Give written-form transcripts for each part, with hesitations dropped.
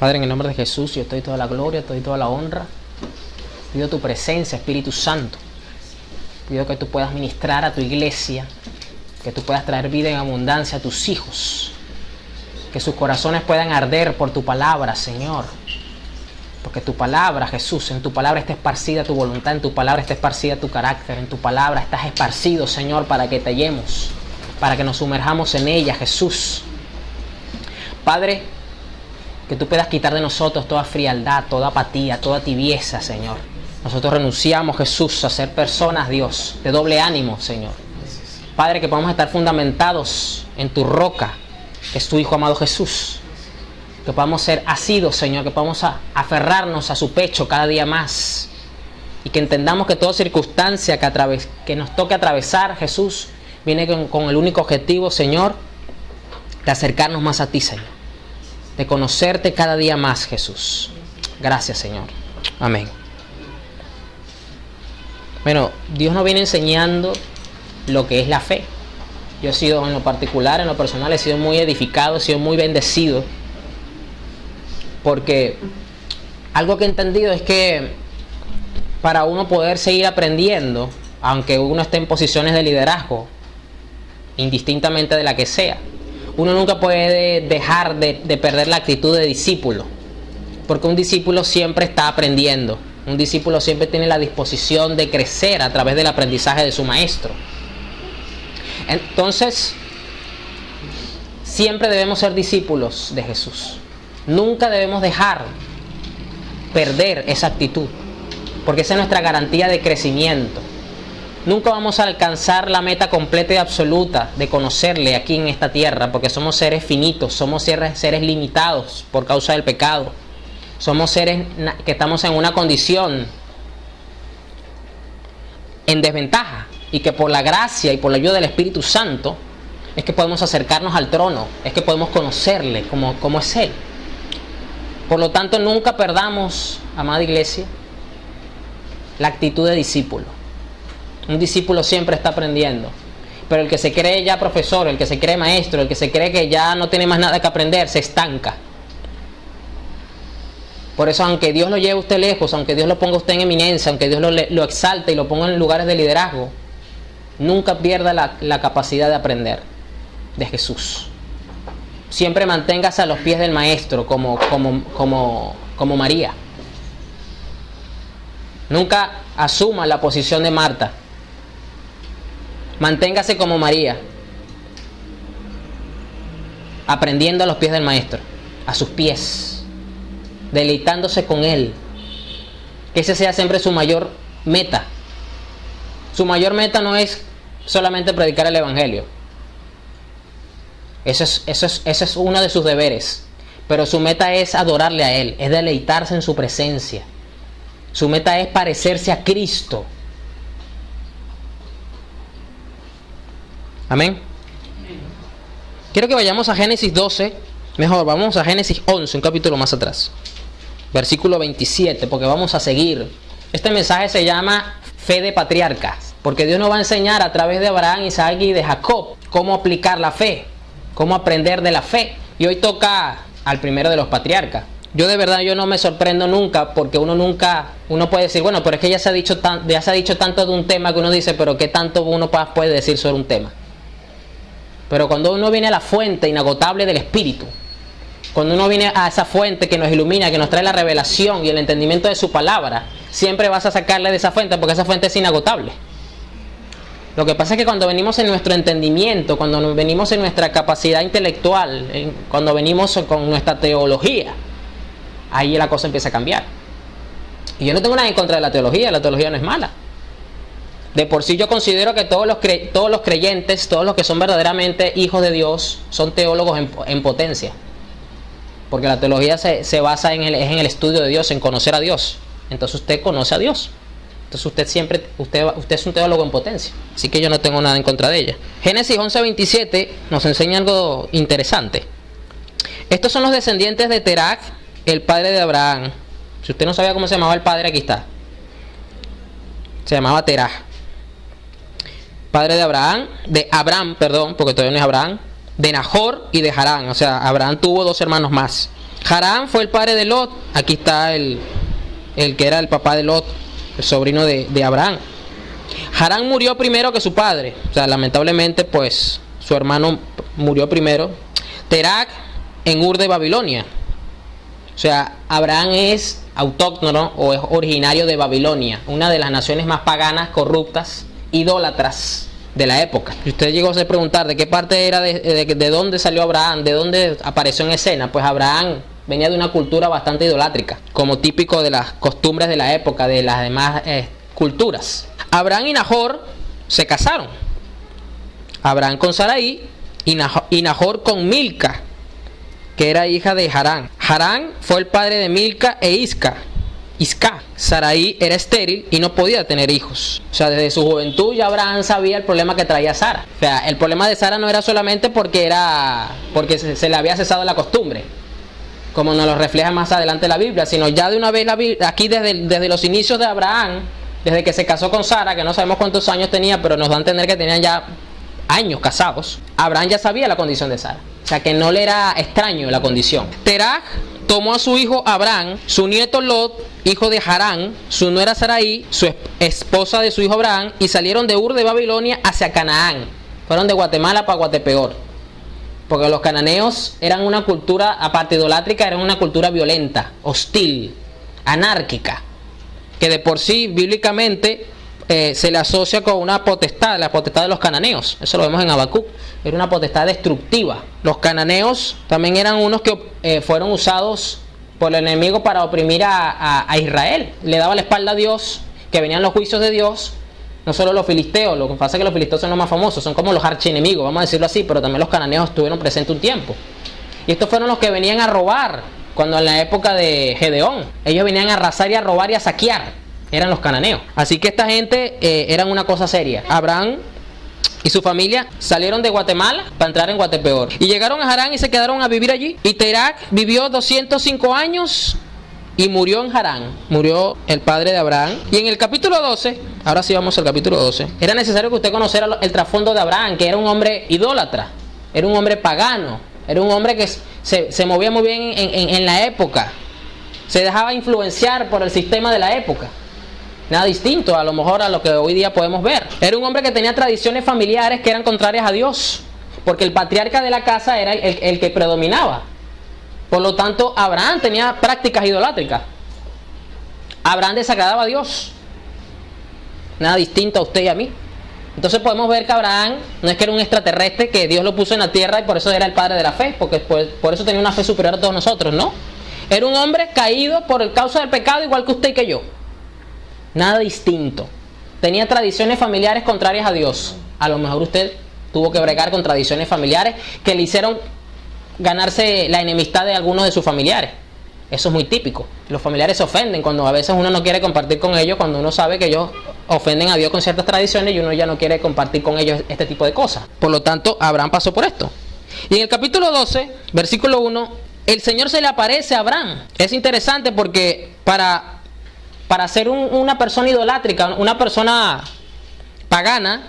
Padre, en el nombre de Jesús, yo te doy toda la gloria, te doy toda la honra. Pido tu presencia, Espíritu Santo. Pido que tú puedas ministrar a tu iglesia, que tú puedas traer vida en abundancia a tus hijos, que sus corazones puedan arder por tu palabra, Señor. Porque tu palabra, Jesús, en tu palabra está esparcida tu voluntad, en tu palabra está esparcida tu carácter, en tu palabra estás esparcido, Señor, para que te hallemos, para que nos sumerjamos en ella, Jesús. Padre, que tú puedas quitar de nosotros toda frialdad, toda apatía, toda tibieza, Señor. Nosotros renunciamos, Jesús, a ser personas, Dios, de doble ánimo, Señor. Padre, que podamos estar fundamentados en tu roca, que es tu Hijo amado Jesús. Que podamos ser asidos, Señor, que podamos aferrarnos a su pecho cada día más. Y que entendamos que toda circunstancia que nos toque atravesar, Jesús, viene con el único objetivo, Señor, de acercarnos más a ti, Señor. De conocerte cada día más, Jesús. Gracias, Señor. Amén. Bueno, Dios nos viene enseñando lo que es la fe. Yo he sido, en lo particular, en lo personal, he sido muy edificado, he sido muy bendecido. Porque algo que he entendido es que para uno poder seguir aprendiendo, aunque uno esté en posiciones de liderazgo, indistintamente de la que sea, uno nunca puede dejar de perder la actitud de discípulo. Porque un discípulo siempre está aprendiendo. Un discípulo siempre tiene la disposición de crecer a través del aprendizaje de su maestro. Entonces, siempre debemos ser discípulos de Jesús. Nunca debemos dejar perder esa actitud, porque esa es nuestra garantía de crecimiento. Nunca vamos a alcanzar la meta completa y absoluta de conocerle aquí en esta tierra, porque somos seres finitos, somos seres limitados por causa del pecado. Somos seres que estamos en una condición en desventaja, y que por la gracia y por la ayuda del Espíritu Santo es que podemos acercarnos al trono, es que podemos conocerle como es Él. Por lo tanto, nunca perdamos, amada iglesia, la actitud de discípulo. Un discípulo siempre está aprendiendo, pero el que se cree ya profesor, el que se cree maestro, el que se cree que ya no tiene más nada que aprender, se estanca. Por eso, aunque Dios lo lleve a usted lejos, aunque Dios lo ponga a usted en eminencia, aunque Dios lo exalte y lo ponga en lugares de liderazgo, nunca pierda la capacidad de aprender de Jesús. Siempre manténgase a los pies del Maestro como María. Nunca asuma la posición de Marta. Manténgase como María, aprendiendo a los pies del Maestro, a sus pies, deleitándose con Él. Que ese sea siempre su mayor meta. Su mayor meta no es solamente predicar el Evangelio. Ese es uno de sus deberes. Pero su meta es adorarle a Él, es deleitarse en su presencia. Su meta es parecerse a Cristo. Amén. Quiero que vayamos a Génesis 12. Mejor, vamos a Génesis 11, un capítulo más atrás. Versículo 27, porque vamos a seguir. Este mensaje se llama Fe de Patriarcas, porque Dios nos va a enseñar a través de Abraham, Isaac y de Jacob cómo aplicar la fe, cómo aprender de la fe. Y hoy toca al primero de los patriarcas. Yo de verdad no me sorprendo nunca, porque uno puede decir, bueno, pero es que ya se ha dicho tanto de un tema que uno dice, pero ¿qué tanto uno puede decir sobre un tema? Pero cuando uno viene a la fuente inagotable del Espíritu, cuando uno viene a esa fuente que nos ilumina, que nos trae la revelación y el entendimiento de su palabra, siempre vas a sacarle de esa fuente, porque esa fuente es inagotable. Lo que pasa es que cuando venimos en nuestro entendimiento, cuando venimos en nuestra capacidad intelectual, cuando venimos con nuestra teología, ahí la cosa empieza a cambiar. Y yo no tengo nada en contra de la teología no es mala. De por sí yo considero que todos los creyentes, todos los que son verdaderamente hijos de Dios, son teólogos en potencia. Porque la teología se basa en el estudio de Dios, en conocer a Dios. Entonces usted conoce a Dios. Entonces usted es un teólogo en potencia. Así que yo no tengo nada en contra de ella. Génesis 11:27 nos enseña algo interesante. Estos son los descendientes de Terach, el padre de Abraham. Si usted no sabía cómo se llamaba el padre, aquí está. Se llamaba Terach. Padre de Abraham, porque todavía no es Abraham, de Nahor y de Harán. O sea, Abraham tuvo dos hermanos más. Harán fue el padre de Lot. Aquí está el que era el papá de Lot, el sobrino de Abraham. Harán murió primero que su padre. O sea, lamentablemente, pues, su hermano murió primero. Terak en Ur de Babilonia. O sea, Abraham es autóctono o es originario de Babilonia, una de las naciones más paganas, corruptas, idólatras de la época. Si usted llegó a preguntar de qué parte era, de dónde salió Abraham, de dónde apareció en escena, pues Abraham venía de una cultura bastante idolátrica, como típico de las costumbres de la época, de las demás culturas. Abraham y Nahor se casaron. Abraham con Sarai y Nahor con Milca, que era hija de Harán. Harán fue el padre de Milca e Isca. Sarai era estéril y no podía tener hijos. O sea, desde su juventud ya Abraham sabía el problema que traía Sara. O sea, el problema de Sara no era solamente porque se le había cesado la costumbre, como nos lo refleja más adelante la Biblia, sino ya de una vez aquí desde los inicios de Abraham, desde que se casó con Sara, que no sabemos cuántos años tenía, pero nos da a entender que tenían ya años casados, Abraham ya sabía la condición de Sara. O sea, que no le era extraño la condición. Terah tomó a su hijo Abraham, su nieto Lot, hijo de Harán, su nuera Sarai, su esposa de su hijo Abraham, y salieron de Ur de Babilonia hacia Canaán. Fueron de Guatemala para Guatepeor. Porque los cananeos eran una cultura, aparte idolátrica, eran una cultura violenta, hostil, anárquica, que de por sí, bíblicamente, se le asocia con una potestad, la potestad de los cananeos. Eso lo vemos en Habacuc. Era una potestad destructiva. Los cananeos también eran unos que fueron usados por el enemigo para oprimir a Israel. Le daba la espalda a Dios, que venían los juicios de Dios. No solo los filisteos, lo que pasa es que los filisteos son los más famosos, son como los archienemigos, vamos a decirlo así, pero también los cananeos estuvieron presentes un tiempo. Y estos fueron los que venían a robar, cuando en la época de Gedeón, ellos venían a arrasar y a robar y a saquear, eran los cananeos. Así que esta gente eran una cosa seria. Abraham y su familia salieron de Guatemala para entrar en Guatepeor. Y llegaron a Harán y se quedaron a vivir allí. Y Terak vivió 205 años y murió en Harán. Murió el padre de Abraham. Y en el capítulo 12, ahora sí vamos al capítulo 12, era necesario que usted conociera el trasfondo de Abraham, que era un hombre idólatra, era un hombre pagano, era un hombre que se movía muy bien en la época, se dejaba influenciar por el sistema de la época. Nada distinto a lo mejor a lo que hoy día podemos ver. Era un hombre que tenía tradiciones familiares que eran contrarias a Dios, porque el patriarca de la casa era el que predominaba. Por lo tanto, Abraham tenía prácticas idolátricas. Abraham desagradaba a Dios. Nada distinto a usted y a mí. Entonces podemos ver que Abraham no es que era un extraterrestre, que Dios lo puso en la tierra y por eso era el padre de la fe, porque por eso tenía una fe superior a todos nosotros, ¿no? Era un hombre caído por causa del pecado, igual que usted y que yo. Nada distinto. Tenía tradiciones familiares contrarias a Dios. A lo mejor usted tuvo que bregar con tradiciones familiares que le hicieron ganarse la enemistad de algunos de sus familiares. Eso es muy típico. Los familiares se ofenden cuando a veces uno no quiere compartir con ellos, cuando uno sabe que ellos ofenden a Dios con ciertas tradiciones y uno ya no quiere compartir con ellos este tipo de cosas. Por lo tanto, Abraham pasó por esto. Y en el capítulo 12, versículo 1, el Señor se le aparece a Abraham. Es interesante porque para ser una persona idolátrica, una persona pagana,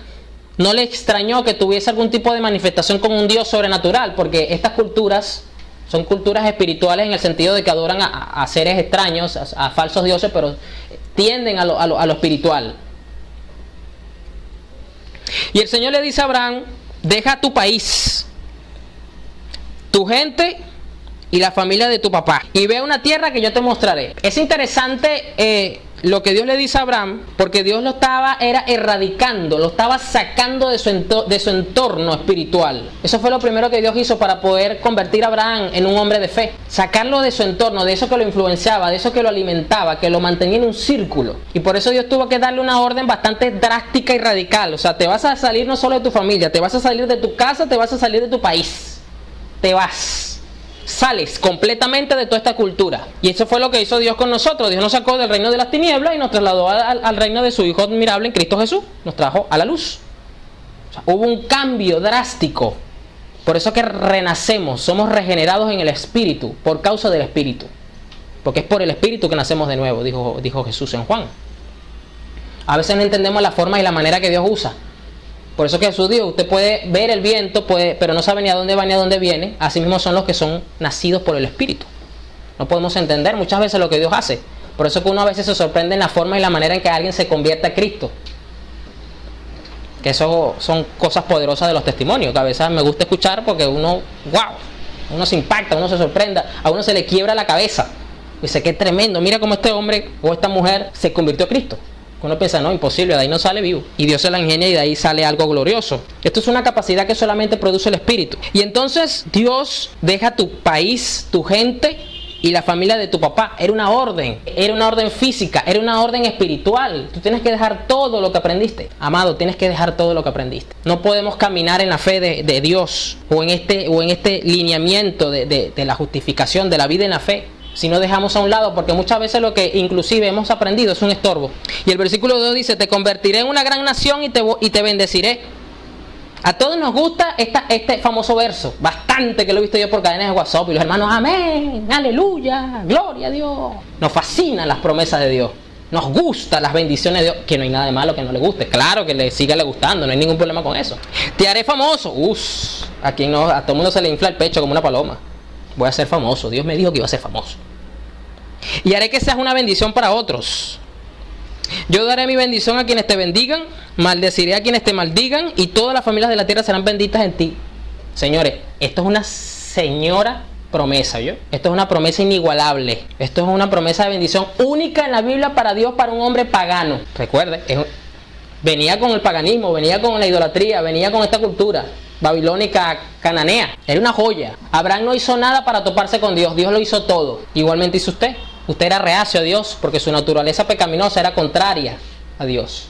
no le extrañó que tuviese algún tipo de manifestación con un Dios sobrenatural, porque estas culturas son culturas espirituales en el sentido de que adoran a seres extraños, a falsos dioses, pero tienden a lo espiritual. Y el Señor le dice a Abraham: deja tu país, tu gente y la familia de tu papá, y ve a una tierra que yo te mostraré. Es interesante lo que Dios le dice a Abraham, porque Dios lo estaba erradicando, lo estaba sacando de su entorno espiritual. Eso fue lo primero que Dios hizo para poder convertir a Abraham en un hombre de fe. Sacarlo de su entorno, de eso que lo influenciaba, de eso que lo alimentaba, que lo mantenía en un círculo. Y por eso Dios tuvo que darle una orden bastante drástica y radical. O sea, te vas a salir no solo de tu familia, te vas a salir de tu casa, te vas a salir de tu país. Te vas. Sales completamente de toda esta cultura. Y eso fue lo que hizo Dios con nosotros. Dios nos sacó del reino de las tinieblas y nos trasladó al reino de su Hijo admirable en Cristo Jesús. Nos trajo a la luz. O sea, hubo un cambio drástico. Por eso que renacemos, somos regenerados en el Espíritu, por causa del Espíritu. Porque es por el Espíritu que nacemos de nuevo, dijo Jesús en Juan. A veces no entendemos la forma y la manera que Dios usa. Por eso que Jesús dijo: usted puede ver el viento, pero no sabe ni a dónde va ni a dónde viene. Así mismo son los que son nacidos por el Espíritu. No podemos entender muchas veces lo que Dios hace. Por eso que uno a veces se sorprende en la forma y la manera en que alguien se convierte a Cristo. Que eso son cosas poderosas de los testimonios, que a veces me gusta escuchar porque uno se impacta, uno se sorprende, a uno se le quiebra la cabeza. Dice, qué tremendo, mira cómo este hombre o esta mujer se convirtió a Cristo. Uno piensa, no, imposible, de ahí no sale vivo. Y Dios se la ingenia y de ahí sale algo glorioso. Esto es una capacidad que solamente produce el Espíritu. Y entonces Dios deja tu país, tu gente y la familia de tu papá. Era una orden física, era una orden espiritual. Tú tienes que dejar todo lo que aprendiste. Amado, tienes que dejar todo lo que aprendiste. No podemos caminar en la fe de Dios o en este lineamiento de la justificación de la vida en la fe si no dejamos a un lado, porque muchas veces lo que inclusive hemos aprendido es un estorbo. Y el versículo 2 dice, te convertiré en una gran nación y te bendeciré. A todos nos gusta este famoso verso, bastante, que lo he visto yo por cadenas de WhatsApp y los hermanos, amén, aleluya, gloria a Dios. Nos fascinan las promesas de Dios, nos gustan las bendiciones de Dios, que no hay nada de malo que no le guste, claro que le siga gustando, no hay ningún problema con eso. Te haré famoso, a todo el mundo se le infla el pecho como una paloma. Voy a ser famoso, Dios me dijo que iba a ser famoso. Y haré que seas una bendición para otros. Yo daré mi bendición a quienes te bendigan, maldeciré a quienes te maldigan, y todas las familias de la tierra serán benditas en ti. Señores, esto es una señora promesa, ¿yo? Esto es una promesa inigualable. Esto es una promesa de bendición única en la Biblia para Dios, para un hombre pagano. Recuerde, venía con el paganismo, venía con la idolatría, venía con esta cultura babilónica cananea. Era una joya. Abraham no hizo nada para toparse con Dios, Dios lo hizo todo. Igualmente hizo usted. Usted era reacio a Dios porque su naturaleza pecaminosa era contraria a Dios.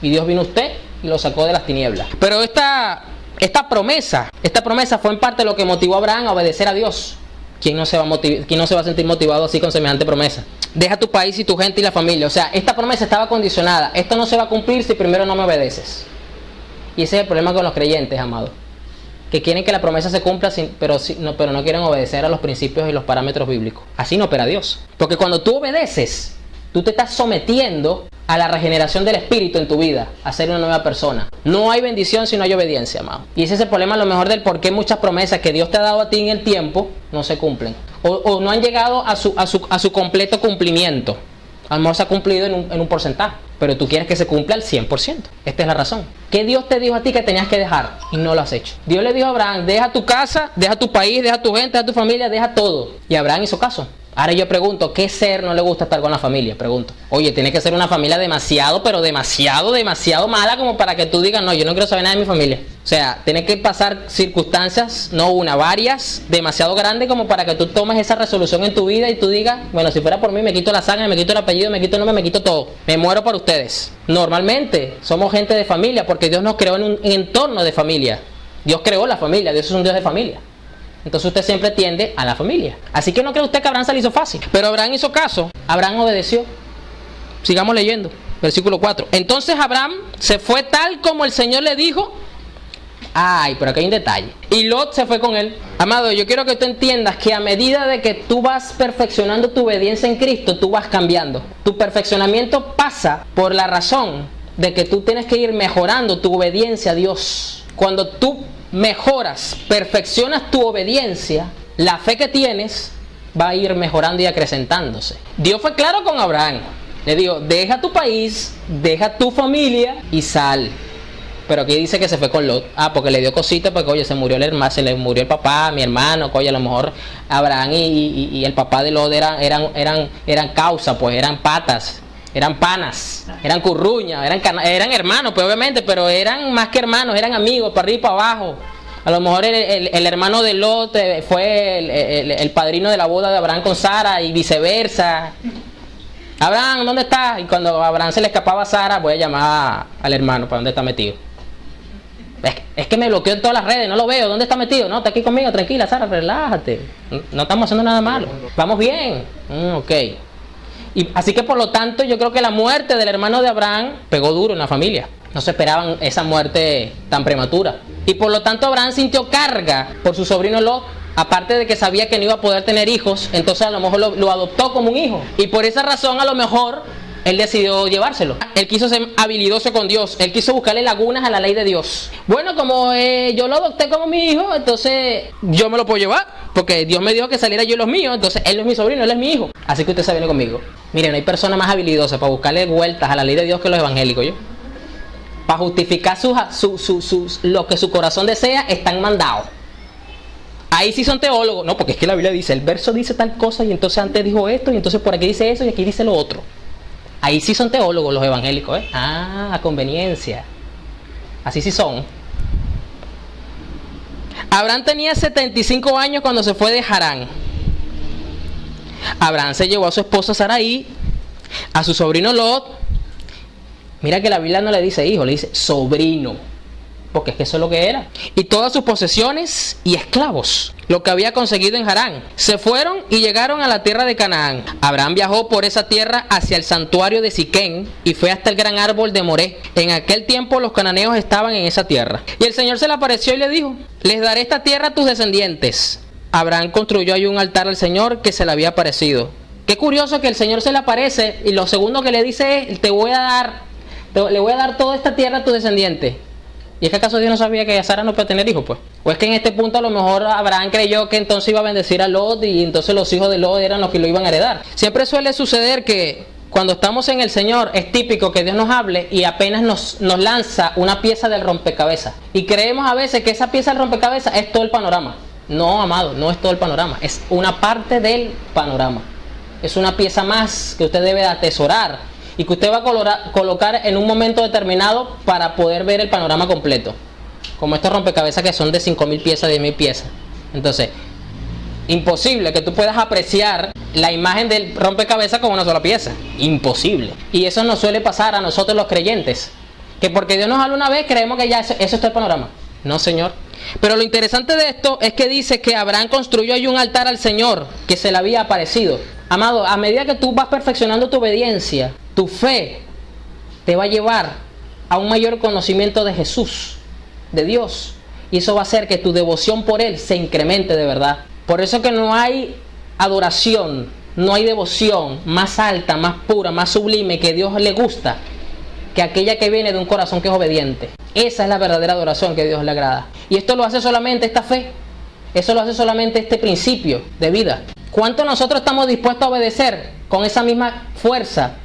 Y Dios vino a usted y lo sacó de las tinieblas. Pero esta promesa fue en parte lo que motivó a Abraham a obedecer a Dios. ¿Quién no se va a sentir motivado así con semejante promesa? Deja tu país y tu gente y la familia. O sea, esta promesa estaba condicionada. Esto no se va a cumplir si primero no me obedeces. Y ese es el problema con los creyentes, amados. Que quieren que la promesa se cumpla, pero no quieren obedecer a los principios y los parámetros bíblicos. Así no opera Dios. Porque cuando tú obedeces, tú te estás sometiendo a la regeneración del espíritu en tu vida, a ser una nueva persona. No hay bendición si no hay obediencia, amado. Y ese es el problema a lo mejor del por qué muchas promesas que Dios te ha dado a ti en el tiempo no se cumplen. O no han llegado a su completo cumplimiento. A lo mejor se ha cumplido en un porcentaje, pero tú quieres que se cumpla al 100%. Esta es la razón. ¿Qué Dios te dijo a ti que tenías que dejar y no lo has hecho? Dios le dijo a Abraham, deja tu casa, deja tu país, deja tu gente, deja tu familia, deja todo. Y Abraham hizo caso. Ahora yo pregunto, ¿qué ser no le gusta estar con la familia? Pregunto. Oye, tiene que ser una familia demasiado mala como para que tú digas, no, yo no quiero saber nada de mi familia. O sea, tiene que pasar circunstancias, no una, varias, demasiado grandes como para que tú tomes esa resolución en tu vida y tú digas, bueno, si fuera por mí me quito la sangre, me quito el apellido, me quito el nombre, me quito todo. Me muero por ustedes. Normalmente somos gente de familia porque Dios nos creó en un entorno de familia. Dios creó la familia, Dios es un Dios de familia. Entonces usted siempre tiende a la familia. Así que no cree usted que Abraham se le hizo fácil. Pero Abraham hizo caso. Abraham obedeció. Sigamos leyendo. Versículo 4. Entonces Abraham se fue tal como el Señor le dijo. Ay, pero aquí hay un detalle. Y Lot se fue con él. Amado, yo quiero que tú entiendas que a medida de que tú vas perfeccionando tu obediencia en Cristo, tú vas cambiando. Tu perfeccionamiento pasa por la razón de que tú tienes que ir mejorando tu obediencia a Dios. Cuando tú mejoras, perfeccionas tu obediencia, la fe que tienes va a ir mejorando y acrecentándose. Dios fue claro con Abraham. Le dijo, deja tu país, deja tu familia y sal. Pero aquí dice que se fue con Lot. Porque le dio cosita, porque oye, se le murió el papá, mi hermano, oye, a lo mejor Abraham y el papá de Lot eran causa, pues eran patas. Eran panas, eran curruñas, eran hermanos, pues obviamente, pero eran más que hermanos, eran amigos, para arriba y para abajo. A lo mejor el hermano de Lot fue el padrino de la boda de Abraham con Sara y viceversa. Abraham, ¿dónde estás? Y cuando a Abraham se le escapaba a Sara, voy a llamar al hermano, ¿para dónde está metido? Es que me bloqueó en todas las redes, no lo veo, ¿dónde está metido? No, está aquí conmigo, tranquila Sara, relájate. No estamos haciendo nada malo, vamos bien. Ok. Y así que por lo tanto yo creo que la muerte del hermano de Abraham pegó duro en la familia. No se esperaban esa muerte tan prematura. Y por lo tanto Abraham sintió carga por su sobrino Lot. Aparte de que sabía que no iba a poder tener hijos, entonces a lo mejor lo adoptó como un hijo. Y por esa razón a lo mejor él decidió llevárselo. Él quiso ser habilidoso con Dios. Él quiso buscarle lagunas a la ley de Dios. Bueno, como yo lo adopté como mi hijo, entonces yo me lo puedo llevar. Porque Dios me dijo que saliera yo los míos. Entonces él no es mi sobrino, él es mi hijo. Así que usted se viene conmigo. Miren, no hay persona más habilidosa para buscarle vueltas a la ley de Dios que los evangélicos, ¿yo? Para justificar lo que su corazón desea, están mandados. Ahí sí son teólogos. No, porque es que la Biblia dice, el verso dice tal cosa y entonces antes dijo esto y entonces por aquí dice eso y aquí dice lo otro. Ahí sí son teólogos los evangélicos, ¿eh? Ah, a conveniencia. Así sí son. Abraham tenía 75 años cuando se fue de Harán. Abraham se llevó a su esposa Sarai, a su sobrino Lot. Mira que la Biblia no le dice hijo, le dice sobrino. Porque es que eso es lo que era. Y todas sus posesiones y esclavos, lo que había conseguido en Harán. Se fueron y llegaron a la tierra de Canaán. Abraham viajó por esa tierra hacia el santuario de Siquén y fue hasta el gran árbol de Moré. En aquel tiempo los cananeos estaban en esa tierra. Y el Señor se le apareció y le dijo, les daré esta tierra a tus descendientes. Abraham construyó ahí un altar al Señor que se le había aparecido. Qué curioso que el Señor se le aparece y lo segundo que le dice es, le voy a dar toda esta tierra a tus descendientes. ¿Y es que acaso Dios no sabía que Sara no puede tener hijos, pues? ¿O es que en este punto a lo mejor Abraham creyó que entonces iba a bendecir a Lot y entonces los hijos de Lot eran los que lo iban a heredar? Siempre suele suceder que cuando estamos en el Señor es típico que Dios nos hable y apenas nos lanza una pieza del rompecabezas. Y creemos a veces que esa pieza del rompecabezas es todo el panorama. No, amado, no es todo el panorama. Es una parte del panorama. Es una pieza más que usted debe atesorar y que usted va a colocar en un momento determinado para poder ver el panorama completo. Como estos rompecabezas que son de 5.000 piezas, 10.000 piezas. Entonces, imposible que tú puedas apreciar la imagen del rompecabezas con una sola pieza. Imposible. Y eso nos suele pasar a nosotros los creyentes. Que porque Dios nos habla una vez, creemos que ya eso es todo el panorama. No, Señor. Pero lo interesante de esto es que dice que Abraham construyó ahí un altar al Señor que se le había aparecido. Amado, a medida que tú vas perfeccionando tu obediencia, tu fe te va a llevar a un mayor conocimiento de Jesús, de Dios. Y eso va a hacer que tu devoción por Él se incremente de verdad. Por eso que no hay adoración, no hay devoción más alta, más pura, más sublime que Dios le gusta que aquella que viene de un corazón que es obediente. Esa es la verdadera adoración que a Dios le agrada. Y esto lo hace solamente esta fe. Eso lo hace solamente este principio de vida. ¿Cuánto nosotros estamos dispuestos a obedecer con esa misma fuerza,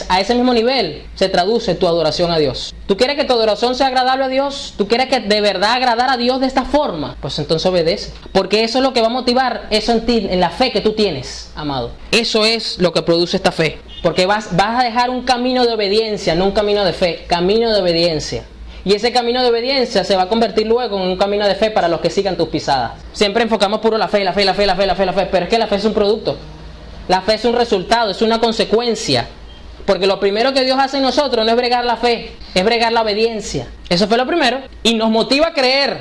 a ese mismo nivel? Se traduce tu adoración a Dios. ¿Tú quieres que tu adoración sea agradable a Dios? ¿Tú quieres que de verdad agradar a Dios de esta forma? Pues entonces obedece. Porque eso es lo que va a motivar eso en ti, en la fe que tú tienes, amado. Eso es lo que produce esta fe. Porque vas a dejar un camino de obediencia, no un camino de fe, camino de obediencia. Y ese camino de obediencia se va a convertir luego en un camino de fe para los que sigan tus pisadas. Siempre enfocamos puro la fe, pero es que la fe es un producto. La fe es un resultado, es una consecuencia. Porque lo primero que Dios hace en nosotros no es bregar la fe, es bregar la obediencia. Eso fue lo primero. Y nos motiva a creer.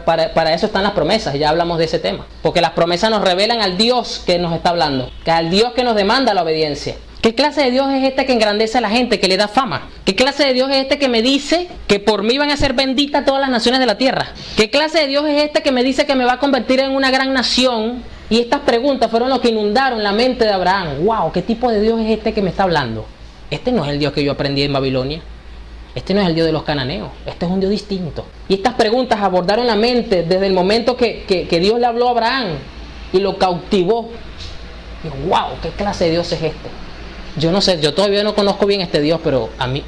Para eso están las promesas, ya hablamos de ese tema. Porque las promesas nos revelan al Dios que nos está hablando, que al Dios que nos demanda la obediencia. ¿Qué clase de Dios es este que engrandece a la gente, que le da fama? ¿Qué clase de Dios es este que me dice que por mí van a ser benditas todas las naciones de la tierra? ¿Qué clase de Dios es este que me dice que me va a convertir en una gran nación? Y estas preguntas fueron lo que inundaron la mente de Abraham. ¡Wow! ¿Qué tipo de Dios es este que me está hablando? Este no es el Dios que yo aprendí en Babilonia. Este no es el Dios de los cananeos. Este es un Dios distinto. Y estas preguntas abordaron la mente desde el momento que Dios le habló a Abraham y lo cautivó. Y ¡wow! ¿Qué clase de Dios es este? Yo no sé, yo todavía no conozco bien este Dios, pero a mí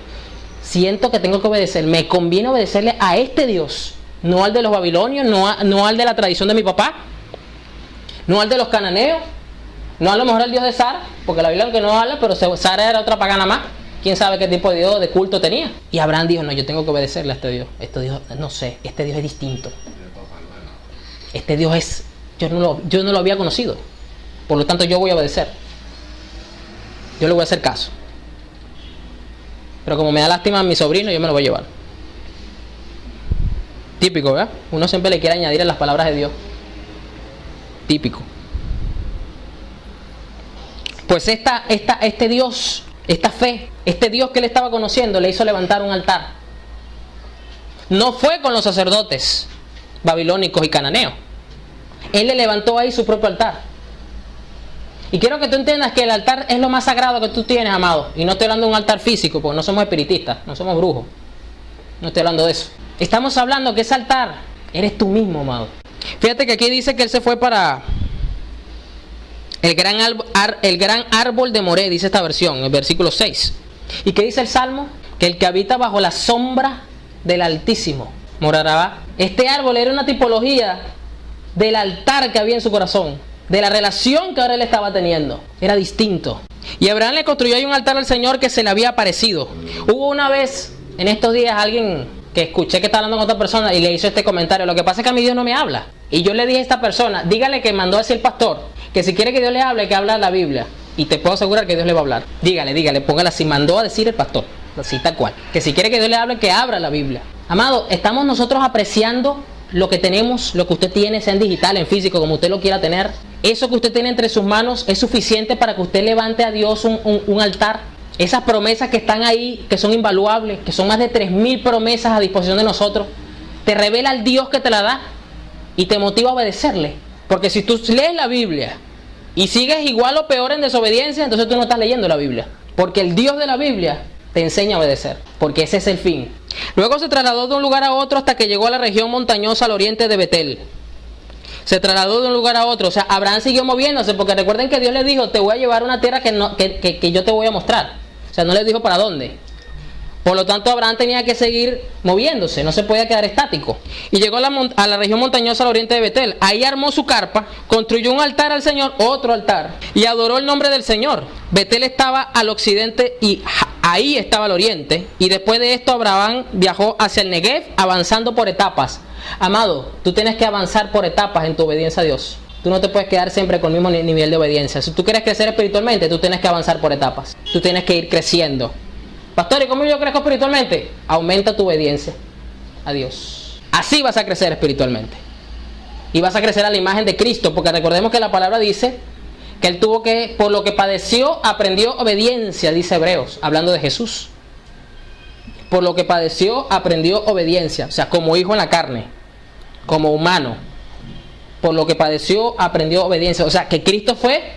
siento que tengo que obedecer. Me conviene obedecerle a este Dios, no al de los babilonios, no al de la tradición de mi papá, no al de los cananeos, no a lo mejor al Dios de Sara, porque la Biblia que no habla, pero Sara era otra pagana más. ¿Quién sabe qué tipo de Dios, de culto tenía? Y Abraham dijo, no, yo tengo que obedecerle a este Dios. Este Dios, no sé, este Dios es distinto. Este Dios es, yo no lo había conocido. Por lo tanto, yo voy a obedecer. Yo le voy a hacer caso. Pero como me da lástima a mi sobrino, yo me lo voy a llevar. Típico, ¿verdad? Uno siempre le quiere añadir a las palabras de Dios. Típico. Pues este Dios, esta fe, este Dios que él estaba conociendo, le hizo levantar un altar. No fue con los sacerdotes babilónicos y cananeos. Él le levantó ahí su propio altar. Y quiero que tú entiendas que el altar es lo más sagrado que tú tienes, amado. Y no estoy hablando de un altar físico, porque no somos espiritistas, no somos brujos. No estoy hablando de eso. Estamos hablando que ese altar eres tú mismo, amado. Fíjate que aquí dice que él se fue para el gran árbol de Moré, dice esta versión, el versículo 6. ¿Y qué dice el Salmo? Que el que habita bajo la sombra del Altísimo morará. Este árbol era una tipología del altar que había en su corazón, de la relación que ahora él estaba teniendo. Era distinto. Y Abraham le construyó ahí un altar al Señor que se le había aparecido. Hubo una vez, en estos días, alguien que escuché que estaba hablando con otra persona y le hizo este comentario: lo que pasa es que a mí Dios no me habla. Y yo le dije a esta persona: dígale que mandó a decir el pastor que si quiere que Dios le hable, que habla la Biblia. Y te puedo asegurar que Dios le va a hablar. Dígale, póngala así, mandó a decir el pastor, así tal cual, que si quiere que Dios le hable, que abra la Biblia. Amado, estamos nosotros apreciando lo que tenemos, lo que usted tiene, sea en digital, en físico, como usted lo quiera tener. Eso que usted tiene entre sus manos es suficiente para que usted levante a Dios un altar. Esas promesas que están ahí, que son invaluables, que son más de 3000 promesas a disposición de nosotros, te revela el Dios que te la da y te motiva a obedecerle. Porque si tú lees la Biblia y sigues igual o peor en desobediencia, entonces tú no estás leyendo la Biblia. Porque el Dios de la Biblia te enseña a obedecer, porque ese es el fin. Luego se trasladó de un lugar a otro hasta que llegó a la región montañosa al oriente de Betel. Se trasladó de un lugar a otro. O sea, Abraham siguió moviéndose, porque recuerden que Dios le dijo: te voy a llevar a una tierra que yo te voy a mostrar. O sea, no le dijo para dónde. Por lo tanto, Abraham tenía que seguir moviéndose, no se podía quedar estático. Y llegó a la región montañosa al oriente de Betel. Ahí armó su carpa, construyó un altar al Señor, otro altar, y adoró el nombre del Señor. Betel estaba al occidente y ahí estaba al oriente. Y después de esto, Abraham viajó hacia el Negev, avanzando por etapas. Amado, tú tienes que avanzar por etapas en tu obediencia a Dios. Tú no te puedes quedar siempre con el mismo nivel de obediencia. Si tú quieres crecer espiritualmente, tú tienes que avanzar por etapas. Tú tienes que ir creciendo. Pastor, ¿y cómo yo crezco espiritualmente? Aumenta tu obediencia a Dios. Así vas a crecer espiritualmente. Y vas a crecer a la imagen de Cristo, porque recordemos que la palabra dice que Él tuvo que, por lo que padeció, aprendió obediencia, dice Hebreos, hablando de Jesús. Por lo que padeció, aprendió obediencia. O sea, como hijo en la carne, como humano. Por lo que padeció, aprendió obediencia. O sea, que Cristo fue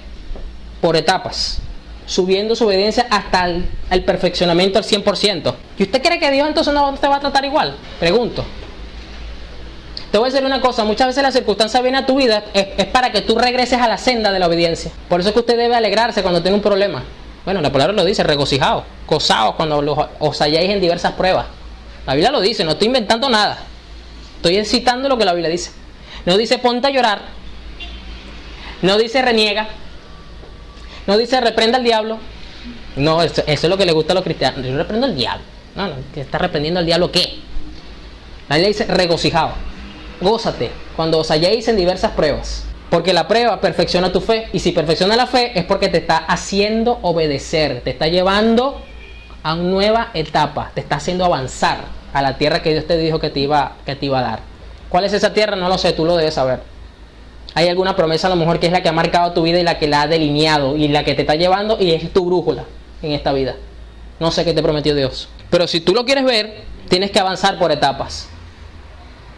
por etapas, subiendo su obediencia hasta el perfeccionamiento al 100%. ¿Y usted cree que Dios entonces no te va a tratar igual? Pregunto. Te voy a decir una cosa: muchas veces las circunstancias vienen a tu vida es para que tú regreses a la senda de la obediencia. Por eso es que usted debe alegrarse cuando tiene un problema. Bueno, la palabra lo dice: regocijaos, gozaos cuando os halláis en diversas pruebas. La Biblia lo dice, no estoy inventando nada. Estoy citando lo que la Biblia dice. No dice ponte a llorar. No dice reniega. No dice reprenda al diablo. No, eso es lo que le gusta a los cristianos. Yo reprendo al diablo. No, ¿que está reprendiendo al diablo qué? La Biblia dice regocijaos. Gózate cuando os halléis en diversas pruebas. Porque la prueba perfecciona tu fe. Y si perfecciona la fe es porque te está haciendo obedecer. Te está llevando a una nueva etapa. Te está haciendo avanzar a la tierra que Dios te dijo que te iba a dar. ¿Cuál es esa tierra? No lo sé, tú lo debes saber. Hay alguna promesa a lo mejor que es la que ha marcado tu vida y la que la ha delineado y la que te está llevando y es tu brújula en esta vida. No sé qué te prometió Dios. Pero si tú lo quieres ver, tienes que avanzar por etapas.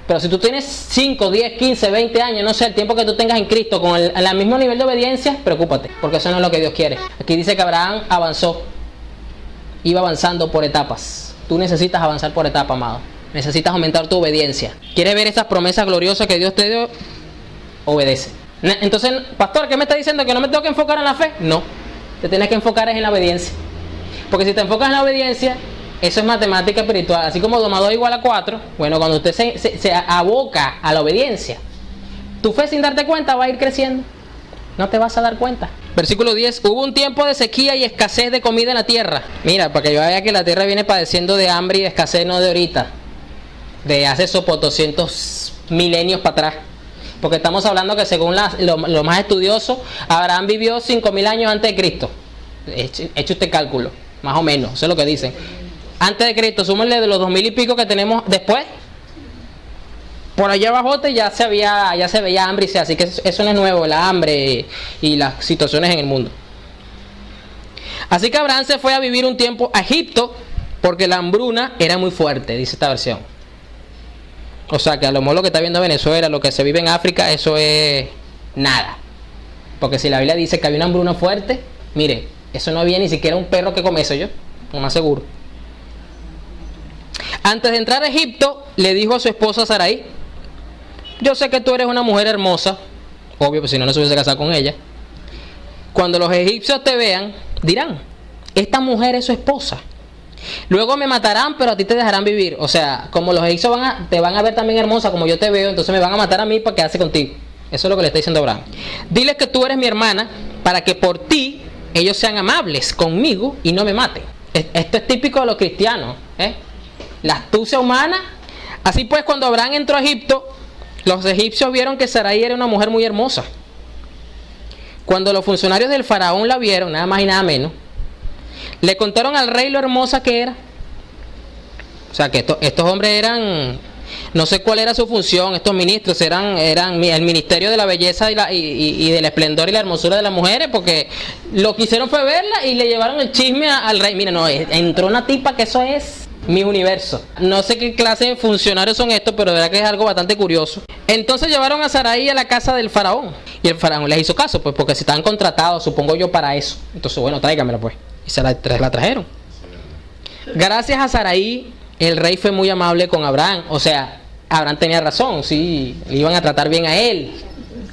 Pero si tú tienes 5, 10, 15, 20 años, no sé, el tiempo que tú tengas en Cristo con el mismo nivel de obediencia, preocúpate, porque eso no es lo que Dios quiere. Aquí dice que Abraham avanzó, iba avanzando por etapas. Tú necesitas avanzar por etapas, amado. Necesitas aumentar tu obediencia. ¿Quieres ver estas promesas gloriosas que Dios te dio? Obedece. Entonces, pastor, ¿qué me está diciendo? ¿Que no me tengo que enfocar en la fe? No, te tienes que enfocar en la obediencia. Porque si te enfocas en la obediencia, eso es matemática espiritual. Así como 2 más 2 igual a 4. Bueno, cuando usted se aboca a la obediencia, tu fe sin darte cuenta va a ir creciendo. No te vas a dar cuenta. Versículo 10. Hubo un tiempo de sequía y escasez de comida en la tierra. Mira, para que yo vea que la tierra viene padeciendo de hambre y de escasez, no de ahorita, de hace por 200 milenios para atrás. Porque estamos hablando que según lo más estudioso, Abraham vivió 5000 años antes de Cristo. Eche usted cálculo, más o menos, eso es lo que dicen. Antes de Cristo, súmenle de los 2000 y pico que tenemos después. Por allá abajo ya se veía hambre, así que eso no es nuevo, la hambre y las situaciones en el mundo. Así que Abraham se fue a vivir un tiempo a Egipto porque la hambruna era muy fuerte, dice esta versión. O sea que a lo mejor lo que está viendo Venezuela, lo que se vive en África, eso es nada. Porque si la Biblia dice que había una hambruna fuerte, mire, eso no había ni siquiera un perro que comiese yo, lo más seguro. Antes de entrar a Egipto, le dijo a su esposa Sarai: yo sé que tú eres una mujer hermosa. Obvio, pues si no, no se hubiese casado con ella. Cuando los egipcios te vean, dirán: esta mujer es su esposa. Luego me matarán, pero a ti te dejarán vivir. O sea, como los egipcios te van a ver también hermosa como yo te veo, entonces me van a matar a mí para quedarse contigo. Eso es lo que le está diciendo Abraham. Diles que tú eres mi hermana, para que por ti ellos sean amables conmigo y no me maten. Esto es típico de los cristianos, la astucia humana. Así pues, cuando Abraham entró a Egipto, los egipcios vieron que Sarai era una mujer muy hermosa. Cuando los funcionarios del faraón la vieron, nada más y nada menos, le contaron al rey lo hermosa que era. O sea, que estos hombres eran, no sé cuál era su función, estos ministros eran el ministerio de la belleza y del esplendor y la hermosura de las mujeres, porque lo que hicieron fue verla y le llevaron el chisme al rey. Mira, no, entró una tipa que eso es mi universo. No sé qué clase de funcionarios son estos, pero de verdad que es algo bastante curioso. Entonces llevaron a Sarai a la casa del faraón, y el faraón les hizo caso, pues porque si estaban contratados, supongo yo, para eso. Entonces, bueno, tráigamela pues. Y se la trajeron. Gracias a Sarai, el rey fue muy amable con Abraham. O sea, Abraham tenía razón, sí, le iban a tratar bien a él,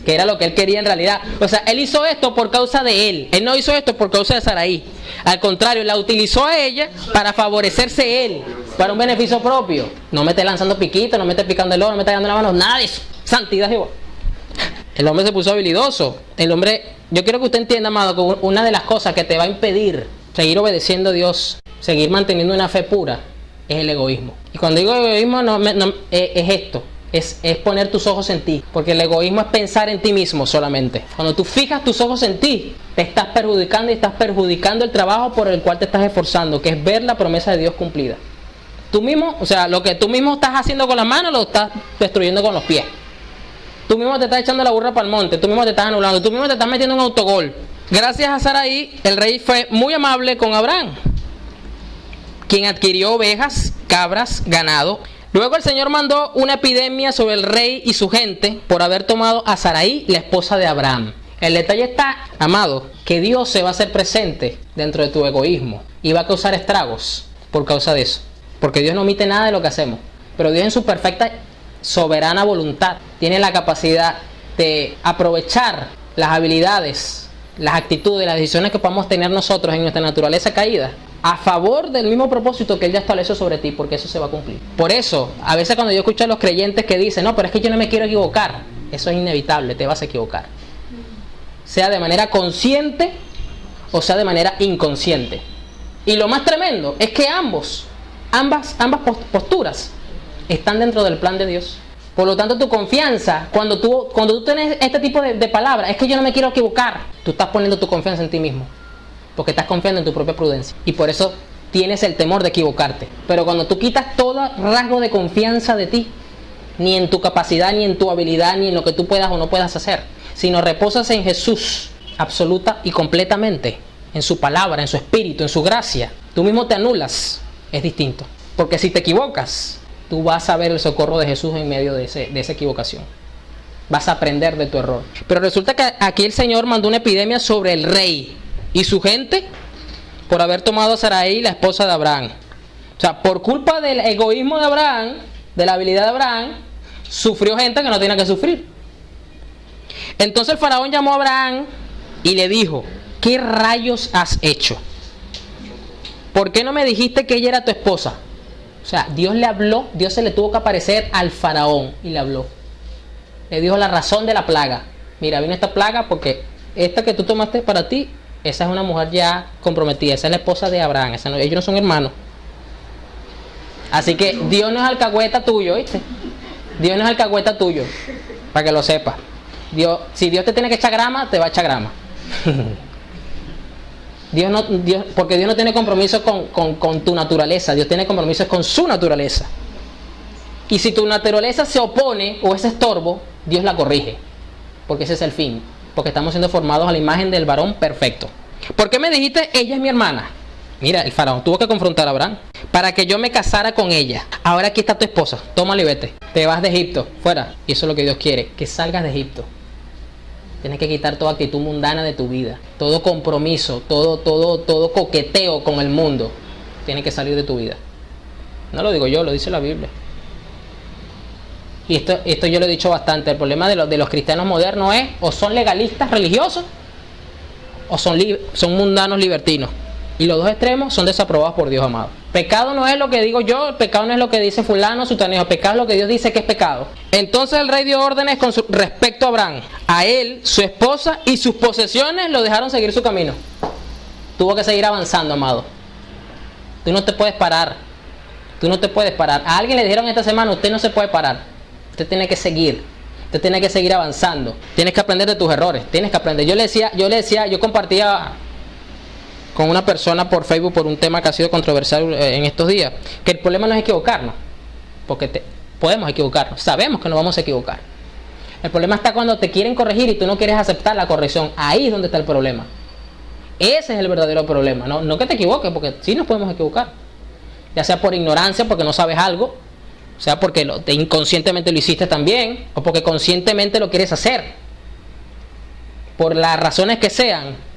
que era lo que él quería en realidad. O sea, él hizo esto por causa de él. Él no hizo esto por causa de Sarai. Al contrario, la utilizó a ella para favorecerse él, para un beneficio propio. No me esté lanzando piquitos, no me esté picando el ojo, no me esté dando la mano, nada de eso. Santidad de Jehová. El hombre se puso habilidoso. El hombre, yo quiero que usted entienda, amado, que una de las cosas que te va a impedir seguir obedeciendo a Dios, seguir manteniendo una fe pura, es el egoísmo. Y cuando digo egoísmo, es esto. Es poner tus ojos en ti, porque el egoísmo es pensar en ti mismo solamente. Cuando tú fijas tus ojos en ti, te estás perjudicando y estás perjudicando el trabajo por el cual te estás esforzando, que es ver la promesa de Dios cumplida. Tú mismo, o sea, lo que tú mismo estás haciendo con las manos, lo estás destruyendo con los pies. Tú mismo te estás echando la burra para el monte, tú mismo te estás anulando, tú mismo te estás metiendo un autogol. Gracias a Sarai, el rey fue muy amable con Abraham, quien adquirió ovejas, cabras, ganado. Luego el Señor mandó una epidemia sobre el rey y su gente por haber tomado a Sarai, la esposa de Abraham. El detalle está, amado, que Dios se va a hacer presente dentro de tu egoísmo y va a causar estragos por causa de eso. Porque Dios no omite nada de lo que hacemos. Pero Dios en su perfecta, soberana voluntad tiene la capacidad de aprovechar las habilidades, las actitudes, las decisiones que podamos tener nosotros en nuestra naturaleza caída a favor del mismo propósito que Él ya estableció sobre ti, porque eso se va a cumplir. Por eso, a veces cuando yo escucho a los creyentes que dicen: no, pero es que yo no me quiero equivocar, eso es inevitable, te vas a equivocar. Sea de manera consciente o sea de manera inconsciente. Y lo más tremendo es que ambas posturas están dentro del plan de Dios. Por lo tanto, tu confianza, cuando tú tienes este tipo de palabras, es que yo no me quiero equivocar, tú estás poniendo tu confianza en ti mismo, porque estás confiando en tu propia prudencia. Y por eso tienes el temor de equivocarte. Pero cuando tú quitas todo rasgo de confianza de ti, ni en tu capacidad, ni en tu habilidad, ni en lo que tú puedas o no puedas hacer, sino reposas en Jesús absoluta y completamente, en su palabra, en su espíritu, en su gracia, tú mismo te anulas, es distinto. Porque si te equivocas, tú vas a ver el socorro de Jesús en medio de esa equivocación. Vas a aprender de tu error. Pero resulta que aquí el Señor mandó una epidemia sobre el rey y su gente por haber tomado a Sarai, la esposa de Abraham. O sea, por culpa del egoísmo de Abraham, de la habilidad de Abraham, sufrió gente que no tenía que sufrir. Entonces el faraón llamó a Abraham y le dijo: ¿qué rayos has hecho? ¿Por qué no me dijiste que ella era tu esposa? O sea, Dios le habló, Dios se le tuvo que aparecer al faraón y le habló. Le dijo la razón de la plaga. Mira, vino esta plaga porque esta que tú tomaste para ti, esa es una mujer ya comprometida, esa es la esposa de Abraham, ellos no son hermanos. Así que Dios no es alcahueta tuyo, ¿viste? Dios no es alcahueta tuyo, para que lo sepas. Si Dios te tiene que echar grama, te va a echar grama. Porque Dios no tiene compromiso con tu naturaleza, Dios tiene compromisos con su naturaleza. Y si tu naturaleza se opone o es estorbo, Dios la corrige, porque ese es el fin, porque estamos siendo formados a la imagen del varón perfecto. ¿Por qué me dijiste ella es mi hermana? Mira, el faraón tuvo que confrontar a Abraham para que yo me casara con ella. Ahora aquí está tu esposa, tómala y vete. Te vas de Egipto, fuera. Y eso es lo que Dios quiere, que salgas de Egipto. Tienes que quitar toda actitud mundana de tu vida. Todo compromiso, todo coqueteo con el mundo tiene que salir de tu vida. No lo digo yo, lo dice la Biblia. Y esto yo lo he dicho bastante. El problema de los cristianos modernos es o son legalistas religiosos o son mundanos libertinos. Y los dos extremos son desaprobados por Dios, amado. Pecado no es lo que digo yo, el pecado no es lo que dice fulano, sutanejo. Pecado es lo que Dios dice que es pecado. Entonces el rey dio órdenes con respecto a Abraham. A él, su esposa y sus posesiones lo dejaron seguir su camino. Tuvo que seguir avanzando, amado. Tú no te puedes parar. Tú no te puedes parar. A alguien le dijeron esta semana, usted no se puede parar. Usted tiene que seguir. Usted tiene que seguir avanzando. Tienes que aprender de tus errores. Tienes que aprender. Yo compartía con una persona por Facebook por un tema que ha sido controversial en estos días, que el problema no es equivocarnos, porque podemos equivocarnos, sabemos que nos vamos a equivocar. El problema está cuando te quieren corregir y tú no quieres aceptar la corrección. Ahí es donde está el problema. Ese es el verdadero problema. No que te equivoques, porque sí nos podemos equivocar, ya sea por ignorancia, porque no sabes algo, o sea porque inconscientemente lo hiciste también, o porque conscientemente lo quieres hacer. Por las razones que sean,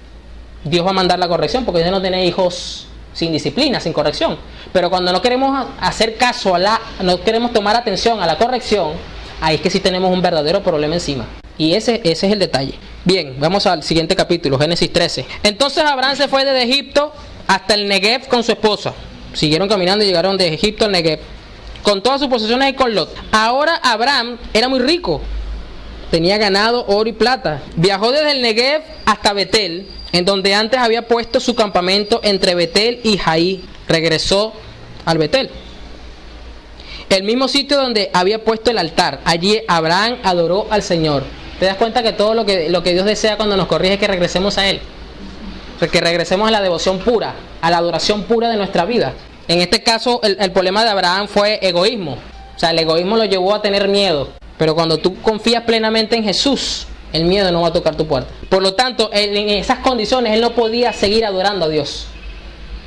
Dios va a mandar la corrección, porque Dios no tiene hijos sin disciplina, sin corrección. Pero cuando no queremos hacer caso no queremos tomar atención a la corrección, ahí es que sí tenemos un verdadero problema encima. Y ese es el detalle. Bien, vamos al siguiente capítulo, Génesis 13. Entonces Abraham se fue desde Egipto hasta el Negev con su esposa. Siguieron caminando y llegaron de Egipto al Negev, con todas sus posesiones y con Lot. Ahora Abraham era muy rico, tenía ganado, oro y plata. Viajó desde el Negev hasta Betel, en donde antes había puesto su campamento entre Betel y Jaí. Regresó al Betel, el mismo sitio donde había puesto el altar. Allí Abraham adoró al Señor. ¿Te das cuenta que todo lo que Dios desea cuando nos corrige es que regresemos a Él? Que regresemos a la devoción pura, a la adoración pura de nuestra vida. En este caso, el problema de Abraham fue egoísmo. O sea, el egoísmo lo llevó a tener miedo. Pero cuando tú confías plenamente en Jesús, el miedo no va a tocar tu puerta. Por lo tanto, en esas condiciones él no podía seguir adorando a Dios.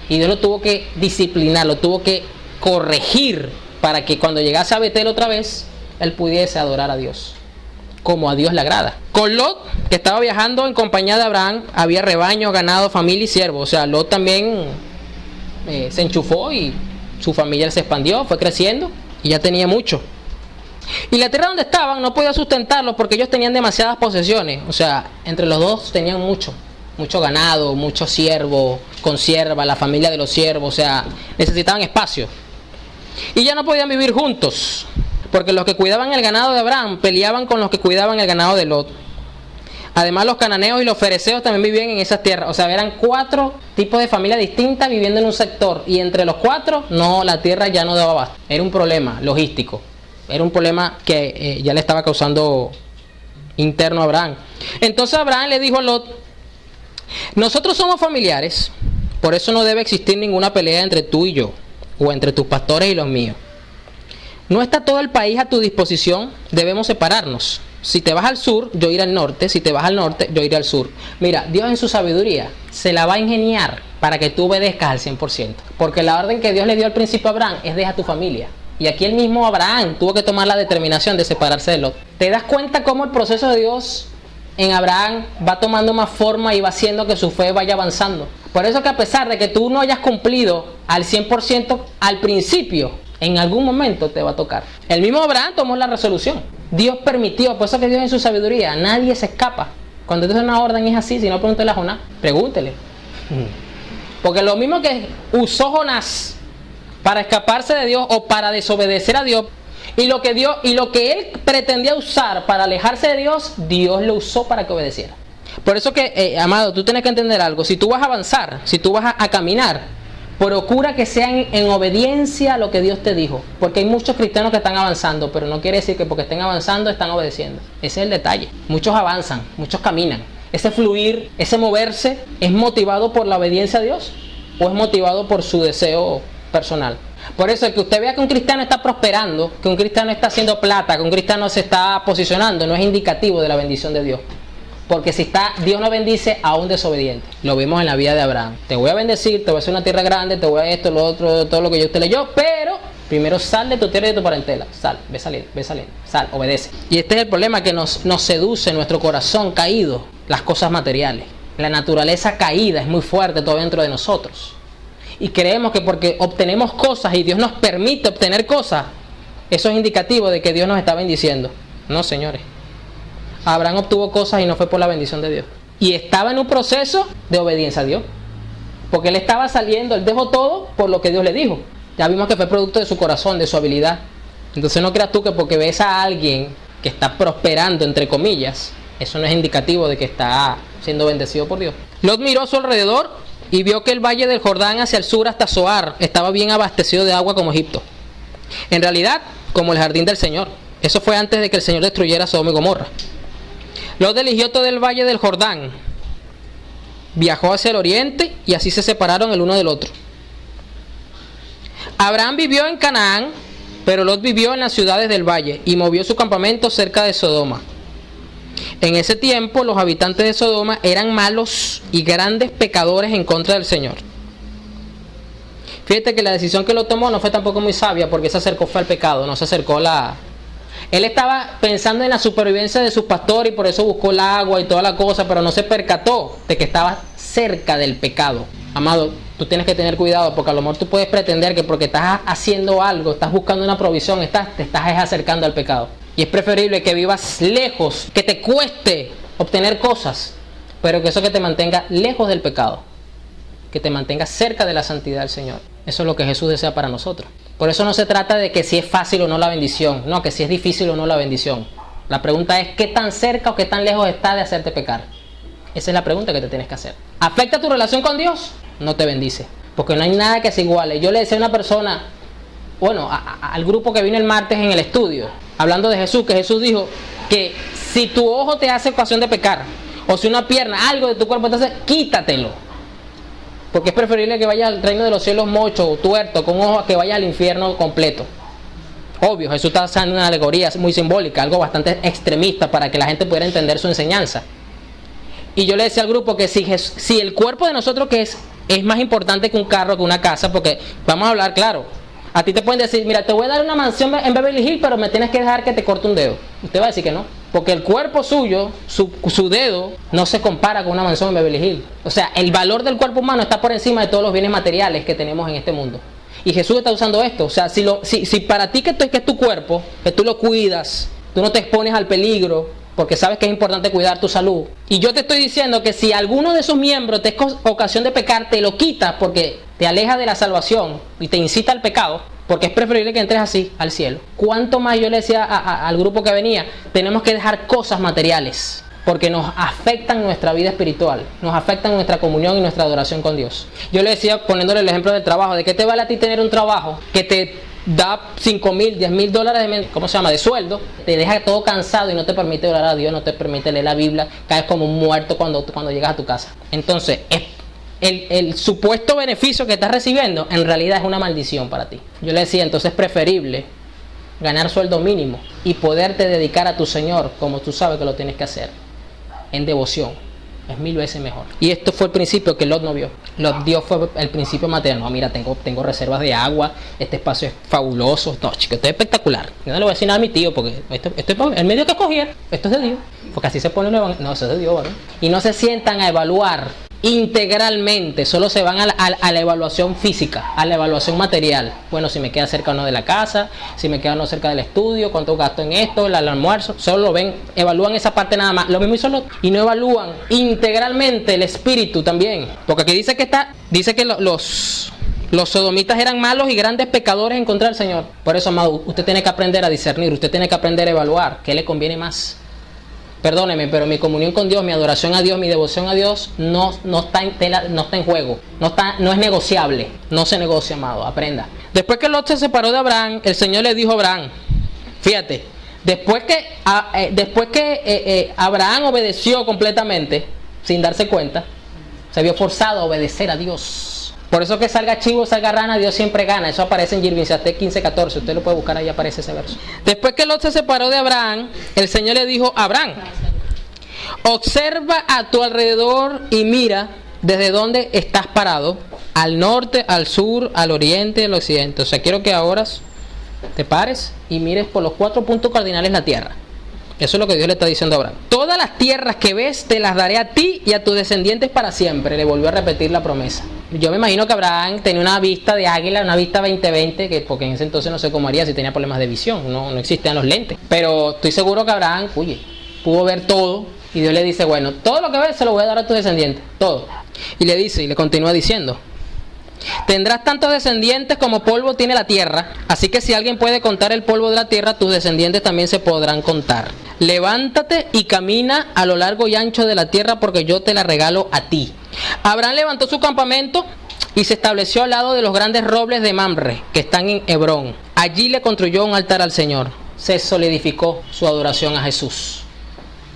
Y Dios lo tuvo que disciplinar, lo tuvo que corregir para que cuando llegase a Betel otra vez, él pudiese adorar a Dios, como a Dios le agrada. Con Lot, que estaba viajando en compañía de Abraham, había rebaño, ganado, familia y siervos. O sea, Lot también se enchufó y su familia se expandió, fue creciendo y ya tenía mucho. Y la tierra donde estaban no podía sustentarlos porque ellos tenían demasiadas posesiones. O sea, entre los dos tenían mucho ganado, muchos siervos, con sierva, la familia de los siervos. O sea, necesitaban espacio. Y ya no podían vivir juntos, porque los que cuidaban el ganado de Abraham peleaban con los que cuidaban el ganado de Lot. Además, los cananeos y los fereceos también vivían en esas tierras. O sea, eran 4 tipos de familias distintas viviendo en un sector. Y entre los 4, la tierra ya no daba abasto. Era un problema logístico. Era un problema que ya le estaba causando interno a Abraham. Entonces Abraham le dijo a Lot: nosotros somos familiares, por eso no debe existir ninguna pelea entre tú y yo, o entre tus pastores y los míos. No está todo el país a tu disposición, debemos separarnos. Si te vas al sur, yo iré al norte. Si te vas al norte, yo iré al sur. Mira, Dios en su sabiduría se la va a ingeniar para que tú obedezcas al 100%. Porque la orden que Dios le dio al principio a Abraham es: deja tu familia. Y aquí el mismo Abraham tuvo que tomar la determinación de separarse de Lot. ¿Te das cuenta cómo el proceso de Dios en Abraham va tomando más forma y va haciendo que su fe vaya avanzando? Por eso que a pesar de que tú no hayas cumplido al 100% al principio, en algún momento te va a tocar. El mismo Abraham tomó la resolución. Dios permitió, por eso que Dios en su sabiduría, nadie se escapa. Cuando Dios da una orden es así, si no pregúntele a Jonás, pregúntele. Porque lo mismo que usó Jonás para escaparse de Dios o para desobedecer a Dios, y lo que él pretendía usar para alejarse de Dios, Dios lo usó para que obedeciera. Por eso que, amado, tú tienes que entender algo. Si tú vas a avanzar, si tú vas a caminar, procura que sean en obediencia a lo que Dios te dijo. Porque hay muchos cristianos que están avanzando, pero no quiere decir que porque estén avanzando están obedeciendo. Ese es el detalle. Muchos avanzan, muchos caminan. Ese fluir, ese moverse, ¿es motivado por la obediencia a Dios o es motivado por su deseo personal? Por eso el que usted vea que un cristiano está prosperando, que un cristiano está haciendo plata, que un cristiano se está posicionando, no es indicativo de la bendición de Dios. Porque Dios no bendice a un desobediente. Lo vimos en la vida de Abraham. Te voy a bendecir, te voy a hacer una tierra grande, te voy a esto, lo otro, todo lo que yo te leyó, pero Primero sal de tu tierra y de tu parentela. Sal, ve saliendo, sal, obedece. Y este es el problema, que nos seduce nuestro corazón caído, las cosas materiales. La naturaleza caída es muy fuerte todo dentro de nosotros. Y creemos que porque obtenemos cosas y Dios nos permite obtener cosas, eso es indicativo de que Dios nos está bendiciendo. No, señores. Abraham obtuvo cosas y no fue por la bendición de Dios. Y estaba en un proceso de obediencia a Dios. Porque él estaba saliendo, él dejó todo por lo que Dios le dijo. Ya vimos que fue producto de su corazón, de su habilidad. Entonces no creas tú que porque ves a alguien que está prosperando, entre comillas, eso no es indicativo de que está siendo bendecido por Dios. Lot miró a su alrededor y vio que el valle del Jordán hacia el sur hasta Zoar estaba bien abastecido de agua como Egipto. En realidad, como el jardín del Señor. Eso fue antes de que el Señor destruyera Sodoma y Gomorra. Lot eligió todo el valle del Jordán, viajó hacia el oriente y así se separaron el uno del otro. Abraham vivió en Canaán, pero Lot vivió en las ciudades del valle y movió su campamento cerca de Sodoma. En ese tiempo los habitantes de Sodoma eran malos y grandes pecadores en contra del Señor. Fíjate que la decisión que Lot tomó no fue tampoco muy sabia, porque se acercó fue al pecado, no se acercó Él estaba pensando en la supervivencia de sus pastores y por eso buscó el agua y toda la cosa, pero no se percató de que estaba cerca del pecado. Amado, tú tienes que tener cuidado, porque a lo mejor tú puedes pretender que porque estás haciendo algo, estás buscando una provisión, te estás acercando al pecado. Y es preferible que vivas lejos, que te cueste obtener cosas, pero que eso que te mantenga lejos del pecado, que te mantenga cerca de la santidad del Señor. Eso es lo que Jesús desea para nosotros. Por eso no se trata de que si es fácil o no la bendición, no, que si es difícil o no la bendición. La pregunta es qué tan cerca o qué tan lejos está de hacerte pecar. Esa es la pregunta que te tienes que hacer. ¿Afecta tu relación con Dios? No te bendice, porque no hay nada que se iguale. Yo le decía a una persona, bueno, al grupo que vino el martes en el estudio, hablando de Jesús, que Jesús dijo que si tu ojo te hace ocasión de pecar, o si una pierna, algo de tu cuerpo te hace, quítatelo. Porque es preferible que vaya al reino de los cielos mocho o tuerto con ojo a que vaya al infierno completo. Obvio, Jesús está usando una alegoría muy simbólica, algo bastante extremista para que la gente pudiera entender su enseñanza. Y yo le decía al grupo que si el cuerpo de nosotros que es más importante que un carro, que una casa, porque vamos a hablar claro. A ti te pueden decir, mira, te voy a dar una mansión en Beverly Hills, pero me tienes que dejar que te corte un dedo. Usted va a decir que no. Porque el cuerpo suyo, su dedo, no se compara con una mansión en Beverly Hills. O sea, el valor del cuerpo humano está por encima de todos los bienes materiales que tenemos en este mundo. Y Jesús está usando esto. O sea, si para ti que es tu cuerpo, que tú lo cuidas, tú no te expones al peligro, porque sabes que es importante cuidar tu salud. Y yo te estoy diciendo que si alguno de esos miembros te es ocasión de pecar, te lo quitas porque te aleja de la salvación y te incita al pecado, porque es preferible que entres así al cielo. ¿Cuánto más yo le decía al grupo que venía? Tenemos que dejar cosas materiales, porque nos afectan nuestra vida espiritual, nos afectan nuestra comunión y nuestra adoración con Dios. Yo le decía, poniéndole el ejemplo del trabajo, ¿de qué te vale a ti tener un trabajo que te da $5,000, $10,000 de sueldo, te deja todo cansado y no te permite orar a Dios, no te permite leer la Biblia, caes como un muerto cuando llegas a tu casa? Entonces, el supuesto beneficio que estás recibiendo en realidad es una maldición para ti. Yo le decía, entonces es preferible ganar sueldo mínimo y poderte dedicar a tu Señor como tú sabes que lo tienes que hacer, en devoción. Es 1000 veces mejor. Y esto fue el principio que Lot no vio. Lot dio fue el principio material. No, mira, tengo reservas de agua, este espacio es fabuloso. No, chico, esto es espectacular. Yo no le voy a decir nada a mi tío, porque esto es el medio que escogiera. Esto es de Dios. Porque así se pone un evangelio. No, eso es de Dios, ¿verdad? Y no se sientan a evaluar integralmente, solo se van a la evaluación física, a la evaluación material. Bueno, si me queda cerca o no de la casa, si me queda o no cerca del estudio, cuánto gasto en esto, el almuerzo. Solo evalúan esa parte nada más. Lo mismo y no evalúan integralmente el espíritu también. Porque aquí dice que los sodomitas eran malos y grandes pecadores en contra del Señor. Por eso, amado, usted tiene que aprender a discernir, usted tiene que aprender a evaluar qué le conviene más. Perdóneme, pero mi comunión con Dios, mi adoración a Dios, mi devoción a Dios no está en juego, no es negociable, no se negocia, amado, aprenda. Después que Lot se separó de Abraham, el Señor le dijo a Abraham, fíjate, después que Abraham obedeció completamente, sin darse cuenta, se vio forzado a obedecer a Dios. Por eso que salga chivo, salga rana, Dios siempre gana. Eso aparece en Yirmiyatés 15:14. Usted lo puede buscar, ahí aparece ese verso. Después que Lot se separó de Abraham, el Señor le dijo a Abraham, observa a tu alrededor y mira desde dónde estás parado, al norte, al sur, al oriente, al occidente. O sea, quiero que ahora te pares y mires por los 4 puntos cardinales la tierra. Eso es lo que Dios le está diciendo a Abraham. Todas las tierras que ves te las daré a ti y a tus descendientes para siempre. Le volvió a repetir la promesa. Yo me imagino que Abraham tenía una vista de águila, una vista 20-20, que porque en ese entonces no sé cómo haría si tenía problemas de visión, no existían los lentes. Pero estoy seguro que Abraham, pudo ver todo y Dios le dice, bueno, todo lo que ves se lo voy a dar a tus descendientes, todo. Y le dice, y le continúa diciendo, tendrás tantos descendientes como polvo tiene la tierra, así que si alguien puede contar el polvo de la tierra, tus descendientes también se podrán contar. Levántate y camina a lo largo y ancho de la tierra porque yo te la regalo a ti. Abraham levantó su campamento y se estableció al lado de los grandes robles de Mamre, que están en Hebrón. Allí le construyó un altar al Señor. Se solidificó su adoración a Jesús.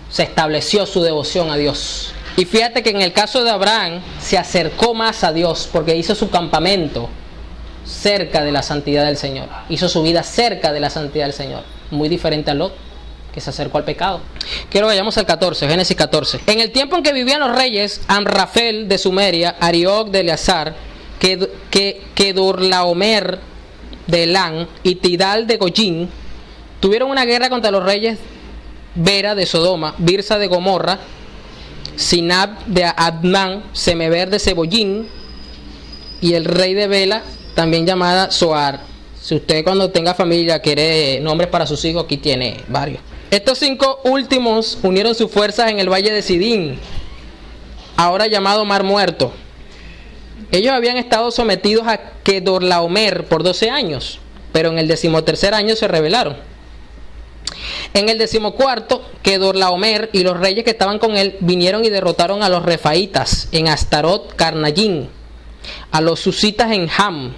Se estableció su devoción a Dios. Y fíjate que en el caso de Abraham se acercó más a Dios porque hizo su campamento cerca de la santidad del Señor. Hizo su vida cerca de la santidad del Señor. Muy diferente a Lot, que se acercó al pecado. Quiero que vayamos al 14, Génesis 14. En el tiempo en que vivían los reyes Amrafel de Sumeria, Arioc de Eleazar, Kedorlaomer de Elán y Tidal de Goyín, tuvieron una guerra contra los reyes Bera de Sodoma, Birsa de Gomorra, Sinab de Admán, Semeber de Cebollín y el rey de Bela, también llamada Zoar. Si usted cuando tenga familia quiere nombres para sus hijos, aquí tiene varios. Estos 5 últimos unieron sus fuerzas en el valle de Sidín, ahora llamado Mar Muerto. Ellos habían estado sometidos a Kedorlaomer por 12 años, pero en el 13º año se rebelaron. En el 14º, Kedorlaomer y los reyes que estaban con él vinieron y derrotaron a los refaitas en Astarot Carnayín, a los susitas en Ham,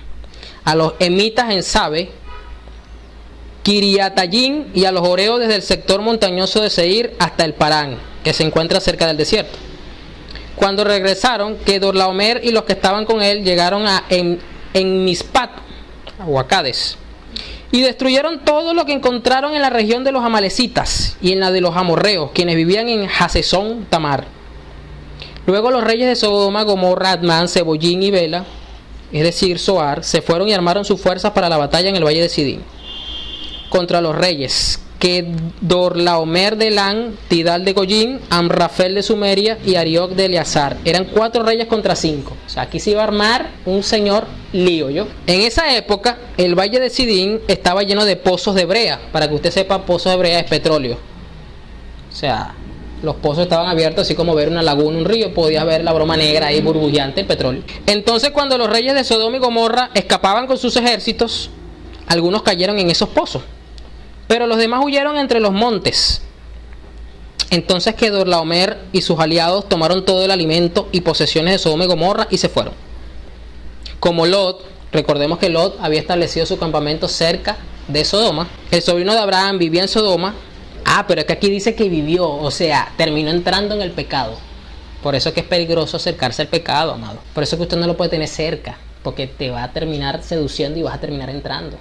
a los emitas en Sabe, Kiriatayín y a los oreos desde el sector montañoso de Seir hasta el Parán, que se encuentra cerca del desierto. Cuando regresaron, Kedorlaomer y los que estaban con él llegaron en Mispat, a Huacades, y destruyeron todo lo que encontraron en la región de los amalecitas y en la de los amorreos, quienes vivían en Hasesón Tamar. Luego los reyes de Sodoma, Gomorra, Admán, Cebollín y Bela, es decir, Zoar, se fueron y armaron sus fuerzas para la batalla en el valle de Sidín contra los reyes Kedorlaomer de Elán, Tidal de Goyín, Amrafel de Sumeria y Arioc de Eleazar. Eran 4 reyes contra 5. O sea, aquí se iba a armar un señor lío, ¿yo? En esa época, el valle de Sidín estaba lleno de pozos de brea. Para que usted sepa, pozos de brea es petróleo. O sea, los pozos estaban abiertos, así como ver una laguna, un río, podías ver la broma negra ahí burbujeante, el petróleo. Entonces, cuando los reyes de Sodoma y Gomorra escapaban con sus ejércitos, algunos cayeron en esos pozos, pero los demás huyeron entre los montes. Entonces Kedorlaomer y sus aliados tomaron todo el alimento y posesiones de Sodoma y Gomorra y se fueron. Como Lot, recordemos que Lot había establecido su campamento cerca de Sodoma. El sobrino de Abraham vivía en Sodoma. Pero es que aquí dice que vivió, o sea, terminó entrando en el pecado. Por eso es que es peligroso acercarse al pecado, amado. Por eso es que usted no lo puede tener cerca, porque te va a terminar seduciendo y vas a terminar entrando.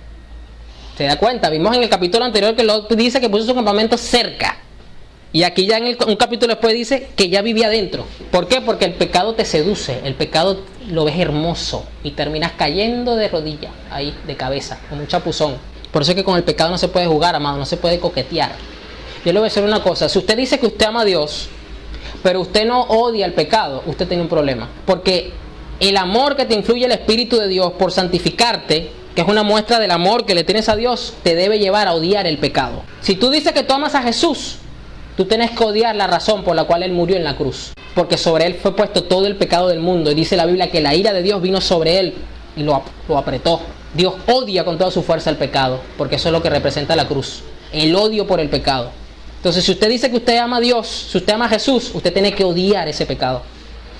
¿Se da cuenta? Vimos en el capítulo anterior que Lot dice que puso su campamento cerca. Y aquí ya en un capítulo después dice que ya vivía adentro. ¿Por qué? Porque el pecado te seduce. El pecado lo ves hermoso y terminas cayendo de rodillas, ahí, de cabeza, con un chapuzón. Por eso es que con el pecado no se puede jugar, amado, no se puede coquetear. Yo le voy a decir una cosa. Si usted dice que usted ama a Dios, pero usted no odia el pecado, usted tiene un problema. Porque el amor que te influye el Espíritu de Dios por santificarte, que es una muestra del amor que le tienes a Dios, te debe llevar a odiar el pecado. Si tú dices que tú amas a Jesús, tú tienes que odiar la razón por la cual Él murió en la cruz. Porque sobre Él fue puesto todo el pecado del mundo. Y dice la Biblia que la ira de Dios vino sobre Él y lo apretó. Dios odia con toda su fuerza el pecado, porque eso es lo que representa la cruz. El odio por el pecado. Entonces, si usted dice que usted ama a Dios, si usted ama a Jesús, usted tiene que odiar ese pecado.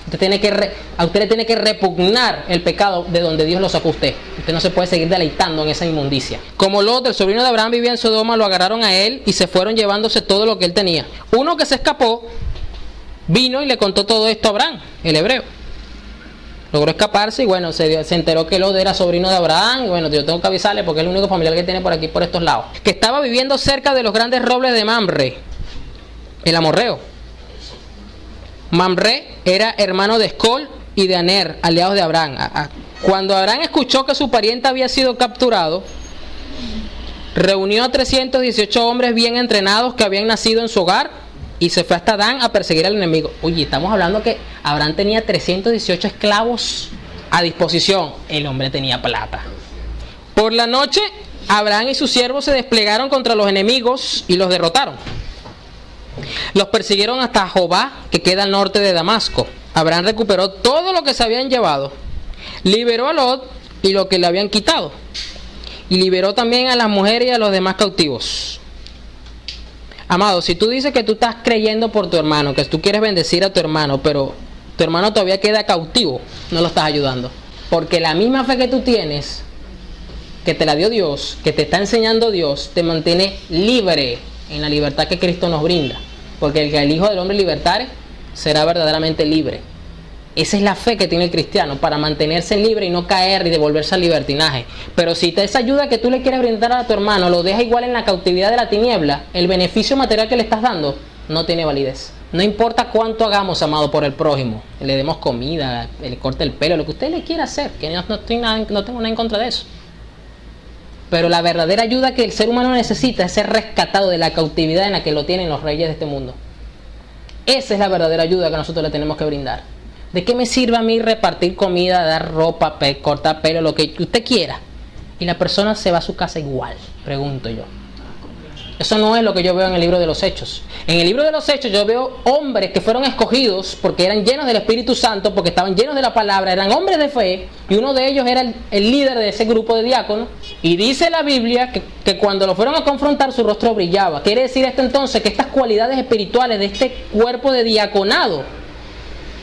Usted le tiene que repugnar el pecado de donde Dios lo sacó a usted. Usted no se puede seguir deleitando en esa inmundicia. Como Lot, el sobrino de Abraham, vivía en Sodoma, lo agarraron a él y se fueron llevándose todo lo que él tenía. Uno que se escapó vino y le contó todo esto a Abraham, el hebreo. Logró escaparse y bueno, se enteró que Lot era sobrino de Abraham. Y bueno, yo tengo que avisarle porque es el único familiar que tiene por aquí, por estos lados. Que estaba viviendo cerca de los grandes robles de Mamre, el amorreo. Mamre era hermano de Escol y de Aner, aliados de Abraham. Cuando Abraham escuchó que su pariente había sido capturado, reunió a 318 hombres bien entrenados que habían nacido en su hogar y se fue hasta Dan a perseguir al enemigo. Oye, estamos hablando que Abraham tenía 318 esclavos a disposición. El hombre tenía plata. Por la noche, Abraham y sus siervos se desplegaron contra los enemigos y los derrotaron. Los persiguieron hasta Jobá, que queda al norte de Damasco. Abraham recuperó todo lo que se habían llevado. Liberó a Lot y lo que le habían quitado. Y liberó también a las mujeres y a los demás cautivos. Amado, si tú dices que tú estás creyendo por tu hermano, que tú quieres bendecir a tu hermano, pero tu hermano todavía queda cautivo, no lo estás ayudando. Porque la misma fe que tú tienes, que te la dio Dios, que te está enseñando Dios, te mantiene libre en la libertad que Cristo nos brinda. Porque el Hijo del Hombre libertare será verdaderamente libre. Esa es la fe que tiene el cristiano, para mantenerse libre y no caer y devolverse al libertinaje. Pero si esa ayuda que tú le quieres brindar a tu hermano lo deja igual en la cautividad de la tiniebla, el beneficio material que le estás dando no tiene validez. No importa cuánto hagamos, amado, por el prójimo, le demos comida, le corte el pelo, lo que usted le quiera hacer, que no tengo nada en contra de eso. Pero la verdadera ayuda que el ser humano necesita es ser rescatado de la cautividad en la que lo tienen los reyes de este mundo. Esa es la verdadera ayuda que nosotros le tenemos que brindar. ¿De qué me sirve a mí repartir comida, dar ropa, cortar pelo, lo que usted quiera? Y la persona se va a su casa igual, pregunto yo. Eso no es lo que yo veo en el libro de los Hechos. En el libro de los Hechos yo veo hombres que fueron escogidos porque eran llenos del Espíritu Santo, porque estaban llenos de la palabra, eran hombres de fe, y uno de ellos era el líder de ese grupo de diáconos. Y dice la Biblia que cuando lo fueron a confrontar su rostro brillaba. Quiere decir esto entonces que estas cualidades espirituales de este cuerpo de diaconado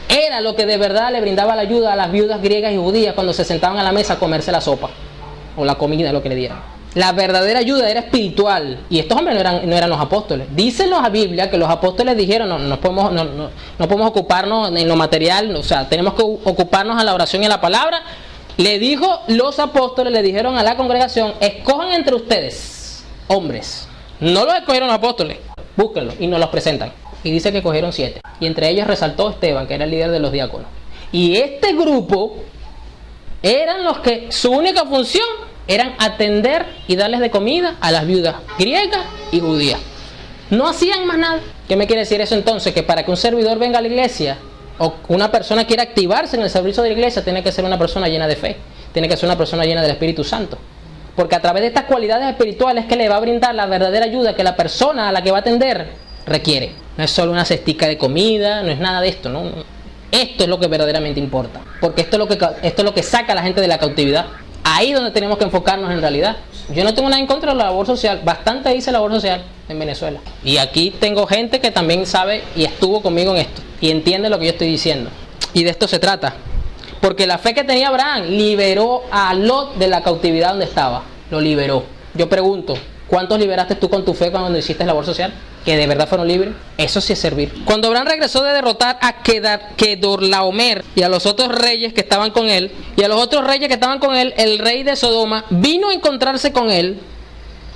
era lo que de verdad le brindaba la ayuda a las viudas griegas y judías cuando se sentaban a la mesa a comerse la sopa o la comida, lo que le dieran. La verdadera ayuda era espiritual, y estos hombres no eran los apóstoles. Dice la Biblia que los apóstoles dijeron no podemos ocuparnos en lo material, o sea, tenemos que ocuparnos a la oración y a la palabra. Le dijo los apóstoles, le dijeron a la congregación: escojan entre ustedes hombres. No los escogieron los apóstoles, búsquenlos y nos los presentan. Y dice que cogieron 7. Y entre ellos resaltó Esteban, que era el líder de los diáconos. Y este grupo eran los que su única función eran atender y darles de comida a las viudas griegas y judías. No hacían más nada. ¿Qué me quiere decir eso entonces? Que para que un servidor venga a la iglesia o una persona quiera activarse en el servicio de la iglesia, tiene que ser una persona llena de fe. Tiene que ser una persona llena del Espíritu Santo. Porque a través de estas cualidades espirituales que le va a brindar la verdadera ayuda que la persona a la que va a atender requiere. No es solo una cestica de comida, no es nada de esto, ¿no? Esto es lo que verdaderamente importa, porque esto es lo que saca a la gente de la cautividad. Ahí es donde tenemos que enfocarnos en realidad. Yo no tengo nada en contra de la labor social, bastante hice labor social en Venezuela. Y aquí tengo gente que también sabe y estuvo conmigo en esto, y entiende lo que yo estoy diciendo. Y de esto se trata. Porque la fe que tenía Abraham liberó a Lot de la cautividad donde estaba. Lo liberó. Yo pregunto, ¿cuántos liberaste tú con tu fe cuando hiciste labor social? ¿Que de verdad fueron libres? Eso sí es servir. Cuando Abraham regresó de derrotar a Kedorlaomer y a los otros reyes que estaban con él, el rey de Sodoma vino a encontrarse con él,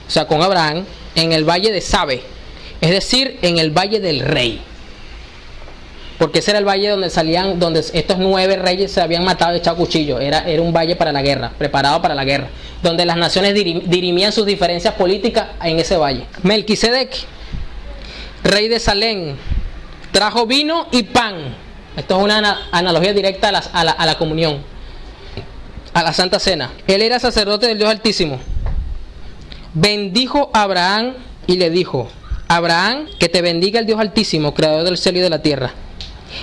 o sea, con Abraham, en el valle de Sabe, es decir, en el valle del rey. Porque ese era el valle donde estos 9 reyes se habían matado y echado cuchillo. Era un valle para la guerra, preparado para la guerra, donde las naciones dirimían sus diferencias políticas en ese valle. Melquisedec, rey de Salem, trajo vino y pan. Esto es una analogía directa a la comunión, a la Santa Cena. Él era sacerdote del Dios Altísimo. Bendijo a Abraham y le dijo: Abraham, que te bendiga el Dios Altísimo, creador del cielo y de la tierra.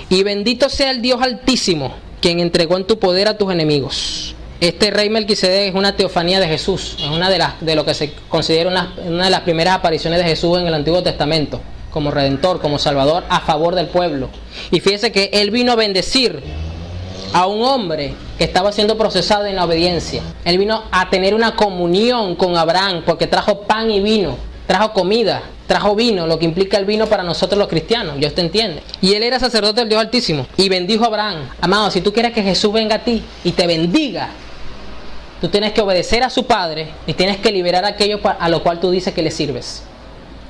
Y bendito sea el Dios Altísimo, quien entregó en tu poder a tus enemigos. Este rey Melquisedec es una teofanía de Jesús. Es una de lo que se considera una de las primeras apariciones de Jesús en el Antiguo Testamento, como Redentor, como Salvador a favor del pueblo. Y fíjese que él vino a bendecir a un hombre que estaba siendo procesado en la obediencia. Él vino a tener una comunión con Abraham, porque trajo pan y vino, trajo comida, trajo vino, lo que implica el vino para nosotros los cristianos, ya usted entiende. Y él era sacerdote del Dios Altísimo y bendijo a Abraham. Amado, si tú quieres que Jesús venga a ti y te bendiga, tú tienes que obedecer a su Padre y tienes que liberar a aquellos a lo cual tú dices que le sirves.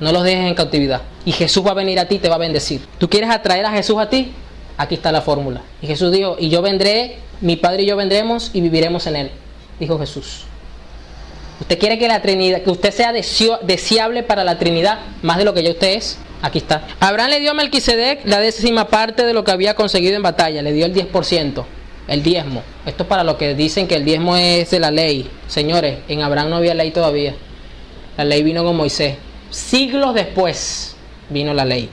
No los dejes en cautividad. Y Jesús va a venir a ti y te va a bendecir. ¿Tú quieres atraer a Jesús a ti? Aquí está la fórmula. Y Jesús dijo: y yo vendré, mi Padre y yo vendremos y viviremos en él. Dijo Jesús. Usted quiere que la Trinidad, que usted sea deseable para la Trinidad, más de lo que ya usted es. Aquí está. Abraham le dio a Melquisedec la 10ª parte de lo que había conseguido en batalla. Le dio el 10%, el diezmo. Esto es para los que dicen que el diezmo es de la ley. Señores, en Abraham no había ley todavía. La ley vino con Moisés. Siglos después vino la ley.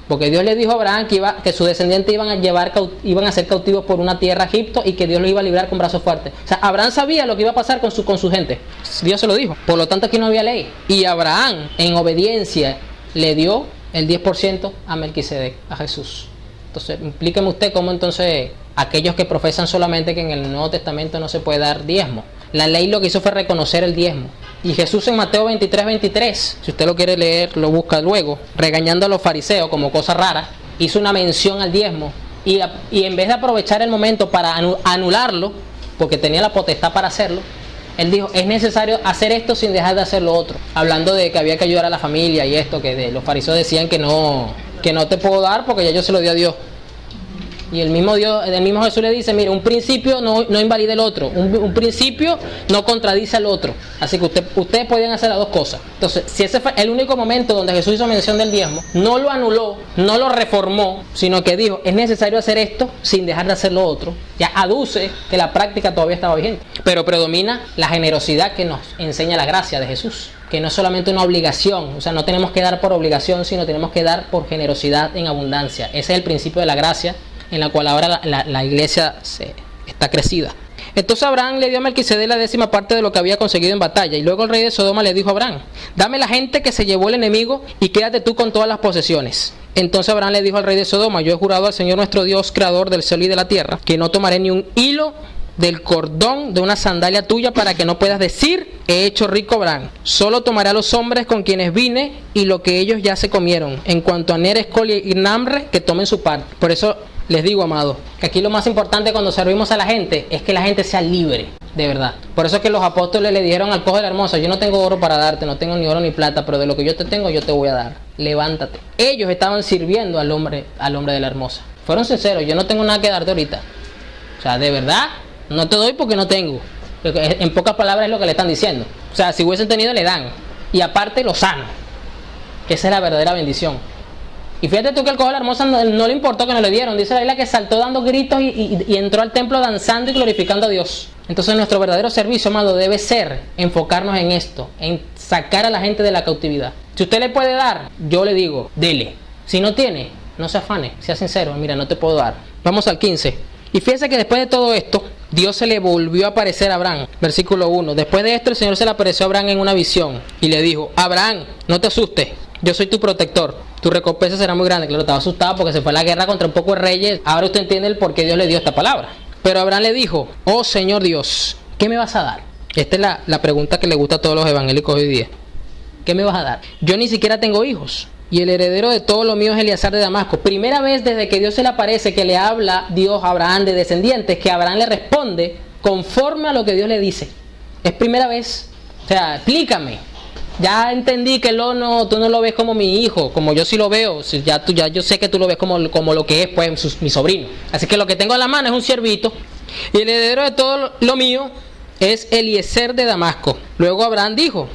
Porque Dios le dijo a Abraham que sus descendientes iban a ser cautivos por una tierra, Egipto, y que Dios los iba a librar con brazos fuertes. O sea, Abraham sabía lo que iba a pasar con su gente. Dios se lo dijo. Por lo tanto, aquí no había ley. Y Abraham, en obediencia, le dio el 10% a Melquisedec, a Jesús. Entonces, explíqueme usted cómo entonces aquellos que profesan solamente que en el Nuevo Testamento no se puede dar diezmo. La ley lo que hizo fue reconocer el diezmo. Y Jesús en Mateo 23:23, si usted lo quiere leer, lo busca luego, regañando a los fariseos como cosa rara, hizo una mención al diezmo. Y en vez de aprovechar el momento para anularlo, porque tenía la potestad para hacerlo, él dijo, es necesario hacer esto sin dejar de hacer lo otro. Hablando de que había que ayudar a la familia y esto, que los fariseos decían que no te puedo dar porque ya yo se lo di a Dios. Y el mismo Jesús le dice, mire, un principio no invalida el otro, un principio no contradice al otro. Así que ustedes podían hacer las dos cosas. Entonces, si ese fue el único momento donde Jesús hizo mención del diezmo, no lo anuló, no lo reformó, sino que dijo, es necesario hacer esto sin dejar de hacer lo otro. Ya aduce que la práctica todavía estaba vigente. Pero predomina la generosidad que nos enseña la gracia de Jesús. Que no es solamente una obligación, o sea, no tenemos que dar por obligación, sino tenemos que dar por generosidad en abundancia. Ese es el principio de la gracia, en la cual ahora la iglesia está crecida. Entonces Abraham le dio a Melquisedec la 10ª parte de lo que había conseguido en batalla. Y luego el rey de Sodoma le dijo a Abraham, dame la gente que se llevó el enemigo y quédate tú con todas las posesiones. Entonces Abraham le dijo al rey de Sodoma, yo he jurado al Señor nuestro Dios, creador del cielo y de la tierra, que no tomaré ni un hilo del cordón de una sandalia tuya para que no puedas decir, he hecho rico Abraham. Solo tomaré a los hombres con quienes vine y lo que ellos ya se comieron. En cuanto a Ner, Escol y Namre, que tomen su parte. Por eso les digo, amados, que aquí lo más importante cuando servimos a la gente es que la gente sea libre, de verdad. Por eso es que los apóstoles le dijeron al cojo de la hermosa, yo no tengo oro para darte, no tengo ni oro ni plata, pero de lo que yo te tengo, yo te voy a dar. Levántate. Ellos estaban sirviendo al hombre de la hermosa. Fueron sinceros, yo no tengo nada que darte ahorita. O sea, de verdad, no te doy porque no tengo. En pocas palabras es lo que le están diciendo. O sea, si hubiesen tenido, le dan. Y aparte lo sano. Que esa es la verdadera bendición. Y fíjate tú que el cojo de la hermosa no le importó que no le dieron. Dice la Biblia que saltó dando gritos y entró al templo danzando y glorificando a Dios. Entonces nuestro verdadero servicio, amado, debe ser enfocarnos en esto, en sacar a la gente de la cautividad. Si usted le puede dar, yo le digo, dele. Si no tiene, no se afane, sea sincero, mira, no te puedo dar. Vamos al 15. Y fíjese que después de todo esto, Dios se le volvió a aparecer a Abraham. Versículo 1. Después de esto, el Señor se le apareció a Abraham en una visión y le dijo, Abraham, no te asustes, yo soy tu protector. Tu recompensa será muy grande. Claro, estaba asustado porque se fue a la guerra contra un poco de reyes. Ahora usted entiende el por qué Dios le dio esta palabra. Pero Abraham le dijo, oh Señor Dios, ¿qué me vas a dar? Esta es la pregunta que le gusta a todos los evangélicos hoy día. ¿Qué me vas a dar? Yo ni siquiera tengo hijos. Y el heredero de todo lo mío es Eliezer de Damasco. Primera vez desde que Dios se le aparece que le habla Dios a Abraham de descendientes, que Abraham le responde conforme a lo que Dios le dice. Es primera vez. O sea, explícame. Ya entendí que tú no lo ves como mi hijo, como yo sí lo veo. Ya yo sé que tú lo ves como lo que es, pues, mi sobrino. Así que lo que tengo en la mano es un ciervito. Y el heredero de todo lo mío es Eliezer de Damasco. Luego Abraham dijo,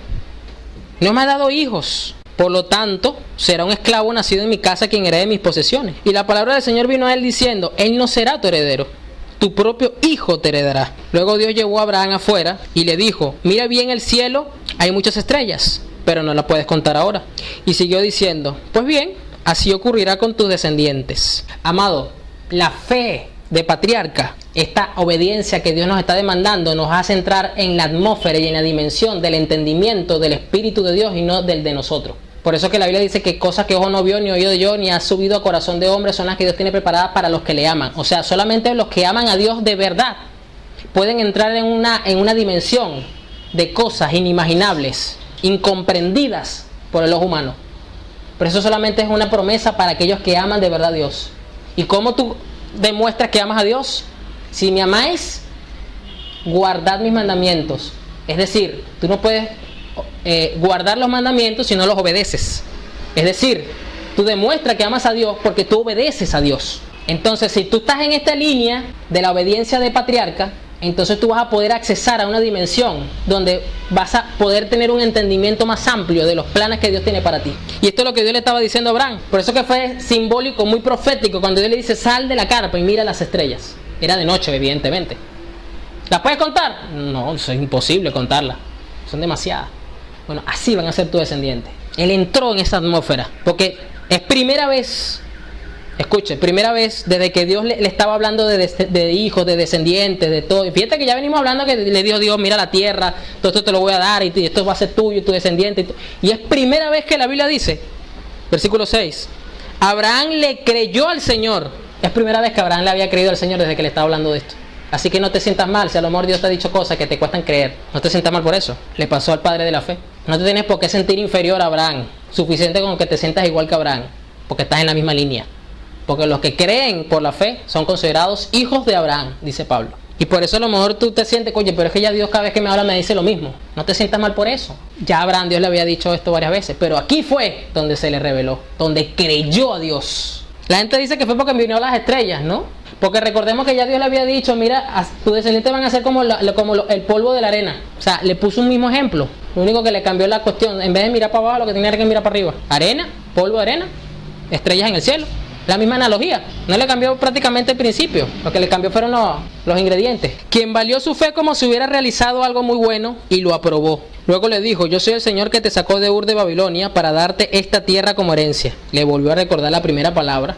no me ha dado hijos. Por lo tanto, será un esclavo nacido en mi casa quien herede mis posesiones. Y la palabra del Señor vino a él diciendo, él no será tu heredero, tu propio hijo te heredará. Luego Dios llevó a Abraham afuera y le dijo, mira bien el cielo, hay muchas estrellas, pero no las puedes contar ahora. Y siguió diciendo, pues bien, así ocurrirá con tus descendientes. Amado, la fe de patriarca, esta obediencia que Dios nos está demandando, nos hace entrar en la atmósfera y en la dimensión del entendimiento del Espíritu de Dios y no del de nosotros. Por eso que la Biblia dice que cosas que ojo no vio, ni oído yo, ni ha subido a corazón de hombre son las que Dios tiene preparadas para los que le aman. O sea, solamente los que aman a Dios de verdad pueden entrar en una dimensión de cosas inimaginables, incomprendidas por el ojo humano. Pero eso solamente es una promesa para aquellos que aman de verdad a Dios. ¿Y cómo tú demuestras que amas a Dios? Si me amáis, guardad mis mandamientos. Es decir, tú no puedes guardar los mandamientos si no los obedeces. Es decir, tú demuestras que amas a Dios porque tú obedeces a Dios. Entonces, si tú estás en esta línea de la obediencia de patriarca, entonces tú vas a poder accesar a una dimensión donde vas a poder tener un entendimiento más amplio de los planes que Dios tiene para ti. Y esto es lo que Dios le estaba diciendo a Abraham. Por eso que fue simbólico, muy profético, cuando Dios le dice, sal de la carpa y mira las estrellas. Era de noche, evidentemente. ¿Las puedes contar? No, eso es imposible contarlas. Son demasiadas. Bueno, así van a ser tus descendientes. Él entró en esa atmósfera, porque es primera vez. Escuche, primera vez desde que Dios le estaba hablando de hijos, de descendientes, de todo. Y fíjate que ya venimos hablando que le dijo Dios, mira la tierra, todo esto te lo voy a dar y esto va a ser tuyo, tu descendiente. Y es primera vez que la Biblia dice, versículo 6, Abraham le creyó al Señor. Es primera vez que Abraham le había creído al Señor desde que le estaba hablando de esto. Así que no te sientas mal, si a lo mejor Dios te ha dicho cosas que te cuestan creer. No te sientas mal por eso. Le pasó al padre de la fe. No te tienes por qué sentir inferior a Abraham. Suficiente con que te sientas igual que Abraham, porque estás en la misma línea. Porque los que creen por la fe son considerados hijos de Abraham, dice Pablo. Y por eso a lo mejor tú te sientes, oye, pero es que ya Dios cada vez que me habla me dice lo mismo. No te sientas mal por eso. Ya Abraham, Dios le había dicho esto varias veces, pero aquí fue donde se le reveló, donde creyó a Dios. La gente dice que fue porque vino las estrellas, ¿no? Porque recordemos que ya Dios le había dicho, mira, tus descendientes van a ser como el polvo de la arena. O sea, le puso un mismo ejemplo. Lo único que le cambió la cuestión, en vez de mirar para abajo, lo que tenía que mirar para arriba. Arena, polvo de arena, estrellas en el cielo. La misma analogía, no le cambió prácticamente el principio, lo que le cambió fueron los ingredientes. Quien valió su fe como si hubiera realizado algo muy bueno y lo aprobó. Luego le dijo, yo soy el Señor que te sacó de Ur de Babilonia para darte esta tierra como herencia. Le volvió a recordar la primera palabra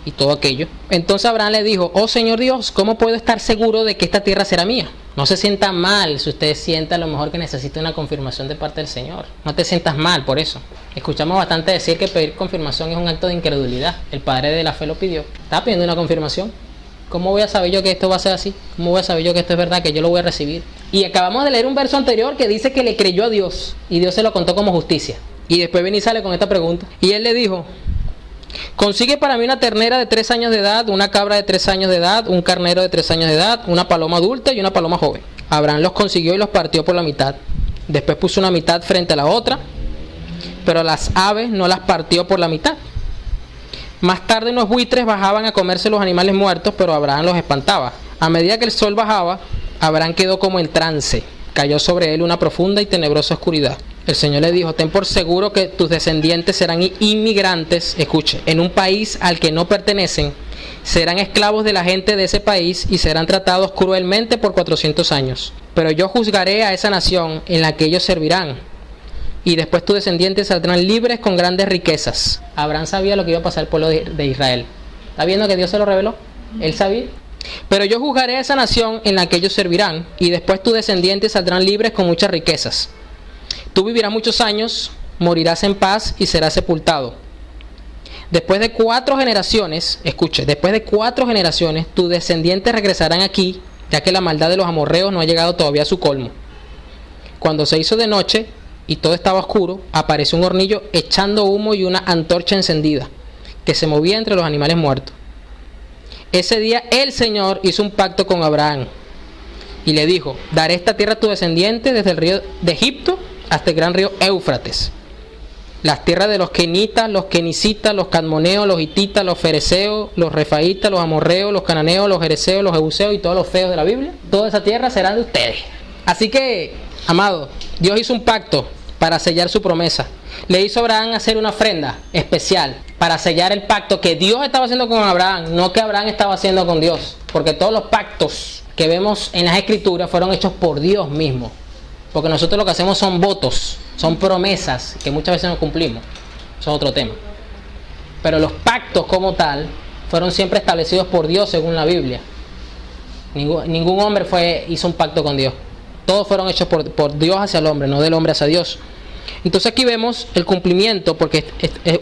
y todo aquello. Entonces Abraham le dijo, oh Señor Dios, ¿cómo puedo estar seguro de que esta tierra será mía? No se sienta mal si usted siente a lo mejor que necesita una confirmación de parte del Señor. No te sientas mal por eso. Escuchamos bastante decir que pedir confirmación es un acto de incredulidad. El padre de la fe lo pidió. Estaba pidiendo una confirmación. ¿Cómo voy a saber yo que esto va a ser así? ¿Cómo voy a saber yo que esto es verdad, que yo lo voy a recibir? Y acabamos de leer un verso anterior que dice que le creyó a Dios y Dios se lo contó como justicia. Y después viene y sale con esta pregunta. Y él le dijo, consigue para mí una ternera de 3 años de edad, una cabra de 3 años de edad, un carnero de 3 años de edad, una paloma adulta y una paloma joven. Abraham los consiguió y los partió por la mitad. Después puso una mitad frente a la otra, pero las aves no las partió por la mitad. Más tarde unos buitres bajaban a comerse los animales muertos, pero Abraham los espantaba. A medida que el sol bajaba, Abraham quedó como en trance. Cayó sobre él una profunda y tenebrosa oscuridad. El Señor le dijo, ten por seguro que tus descendientes serán inmigrantes, escuche, en un país al que no pertenecen, serán esclavos de la gente de ese país y serán tratados cruelmente por 400 años. Pero yo juzgaré a esa nación en la que ellos servirán, y después tus descendientes saldrán libres con grandes riquezas. Abraham sabía lo que iba a pasar al pueblo de Israel. ¿Está viendo que Dios se lo reveló? Él sabía. Pero yo juzgaré a esa nación en la que ellos servirán, y después tus descendientes saldrán libres con muchas riquezas. Tú vivirás muchos años, morirás en paz y serás sepultado. Después de 4 generaciones, escuche, después de 4 generaciones, tus descendientes regresarán aquí, ya que la maldad de los amorreos no ha llegado todavía a su colmo. Cuando se hizo de noche y todo estaba oscuro, apareció un hornillo echando humo y una antorcha encendida, que se movía entre los animales muertos. Ese día el Señor hizo un pacto con Abraham y le dijo, daré esta tierra a tus descendientes desde el río de Egipto hasta el gran río Éufrates. Las tierras de los kenitas, los kenicitas, los cadmoneos, los hititas, los fereceos, los refaitas, los amorreos, los cananeos, los jereceos, los jebuseos y todos los feos de la Biblia, toda esa tierra será de ustedes. Así que, amado, Dios hizo un pacto para sellar su promesa. Le hizo a Abraham hacer una ofrenda especial para sellar el pacto que Dios estaba haciendo con Abraham, no que Abraham estaba haciendo con Dios, porque todos los pactos que vemos en las Escrituras fueron hechos por Dios mismo. Porque nosotros lo que hacemos son votos, son promesas que muchas veces no cumplimos. Eso es otro tema. Pero los pactos como tal fueron siempre establecidos por Dios según la Biblia. Ningún hombre hizo un pacto con Dios. Todos fueron hechos por Dios hacia el hombre, no del hombre hacia Dios. Entonces aquí vemos el cumplimiento porque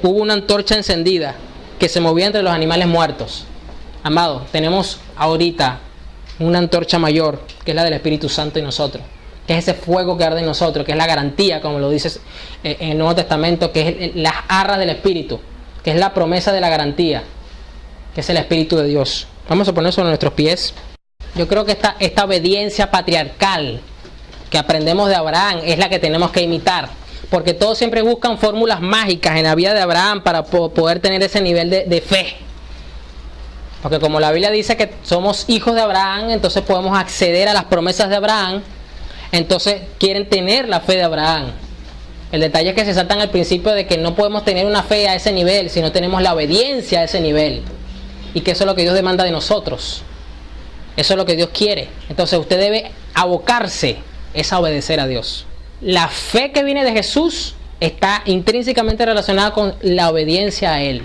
hubo una antorcha encendida que se movía entre los animales muertos. Amado, tenemos ahorita una antorcha mayor que es la del Espíritu Santo en nosotros, que es ese fuego que arde en nosotros, que es la garantía, como lo dice en el Nuevo Testamento, que es las arras del Espíritu, que es la promesa de la garantía, que es el Espíritu de Dios. Vamos a poner sobre nuestros pies. Yo creo que esta obediencia patriarcal que aprendemos de Abraham es la que tenemos que imitar, porque todos siempre buscan fórmulas mágicas en la vida de Abraham para poder tener ese nivel de fe. Porque como la Biblia dice que somos hijos de Abraham, entonces podemos acceder a las promesas de Abraham. Entonces quieren tener la fe de Abraham. El detalle es que se saltan al principio de que no podemos tener una fe a ese nivel si no tenemos la obediencia a ese nivel. Y que eso es lo que Dios demanda de nosotros. Eso es lo que Dios quiere. Entonces usted debe abocarse a obedecer a Dios. La fe que viene de Jesús está intrínsecamente relacionada con la obediencia a Él.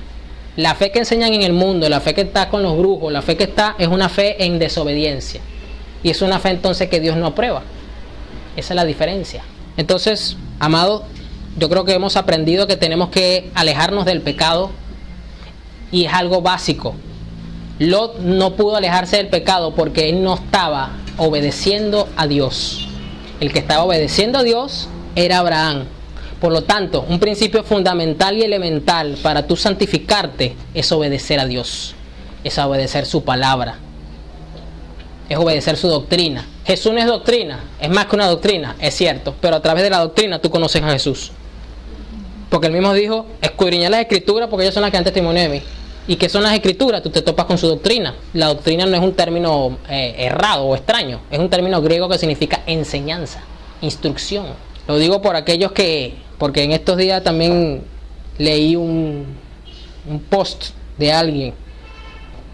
La fe que enseñan en el mundo, la fe que está con los brujos, la fe que está es una fe en desobediencia. Y es una fe entonces que Dios no aprueba. Esa es la diferencia. Entonces, amado, yo creo que hemos aprendido que tenemos que alejarnos del pecado. Y es algo básico. Lot no pudo alejarse del pecado porque él no estaba obedeciendo a Dios. El que estaba obedeciendo a Dios era Abraham. Por lo tanto, un principio fundamental y elemental para tú santificarte es obedecer a Dios. Es obedecer su palabra. Es obedecer su doctrina. Jesús no es doctrina, es más que una doctrina, es cierto. Pero a través de la doctrina tú conoces a Jesús. Porque él mismo dijo, escudriñad las escrituras porque ellas son las que dan testimonio de mí. ¿Y qué son las escrituras? Tú te topas con su doctrina. La doctrina no es un término errado o extraño. Es un término griego que significa enseñanza, instrucción. Lo digo por aquellos porque en estos días también leí un post de alguien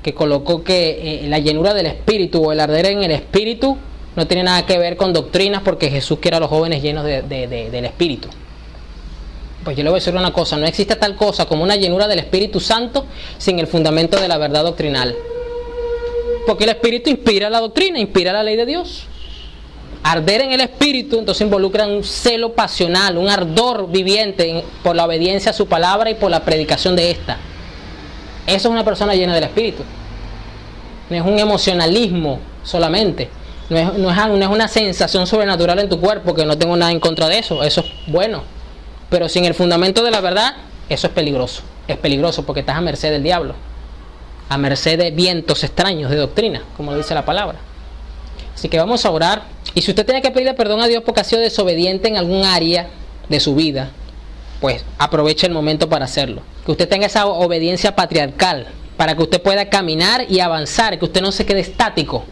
que colocó que la llenura del espíritu o el arder en el espíritu no tiene nada que ver con doctrinas porque Jesús quiere a los jóvenes llenos del espíritu. Pues yo le voy a decir una cosa, no existe tal cosa como una llenura del Espíritu Santo sin el fundamento de la verdad doctrinal. Porque el Espíritu inspira la doctrina, inspira la ley de Dios. Arder en el Espíritu entonces involucra un celo pasional, un ardor viviente por la obediencia a su palabra y por la predicación de esta. Eso es una persona llena del Espíritu. No es un emocionalismo solamente. No es una sensación sobrenatural en tu cuerpo, que no tengo nada en contra de eso. Eso es bueno. Pero sin el fundamento de la verdad, eso es peligroso. Es peligroso porque estás a merced del diablo. A merced de vientos extraños de doctrina, como lo dice la palabra. Así que vamos a orar. Y si usted tiene que pedirle perdón a Dios porque ha sido desobediente en algún área de su vida, pues aproveche el momento para hacerlo. Que usted tenga esa obediencia patriarcal, para que usted pueda caminar y avanzar, que usted no se quede estático.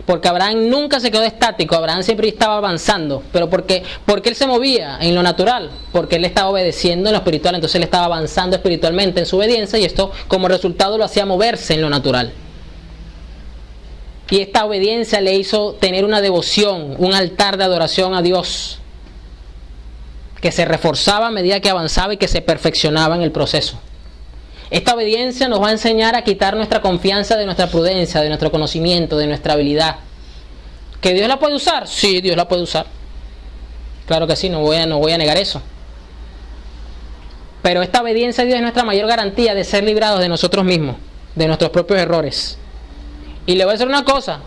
Porque Abraham nunca se quedó estático, Abraham siempre estaba avanzando. Pero ¿por qué él se movía en lo natural? Porque él estaba obedeciendo en lo espiritual, entonces él estaba avanzando espiritualmente en su obediencia y esto como resultado lo hacía moverse en lo natural. Y esta obediencia le hizo tener una devoción, un altar de adoración a Dios, que se reforzaba a medida que avanzaba y que se perfeccionaba en el proceso. Esta obediencia nos va a enseñar a quitar nuestra confianza de nuestra prudencia, de nuestro conocimiento, de nuestra habilidad. ¿Que Dios la puede usar? Sí, Dios la puede usar. Claro que sí, no voy a negar eso. Pero esta obediencia a Dios es nuestra mayor garantía de ser librados de nosotros mismos, de nuestros propios errores. Y le voy a decir una cosa,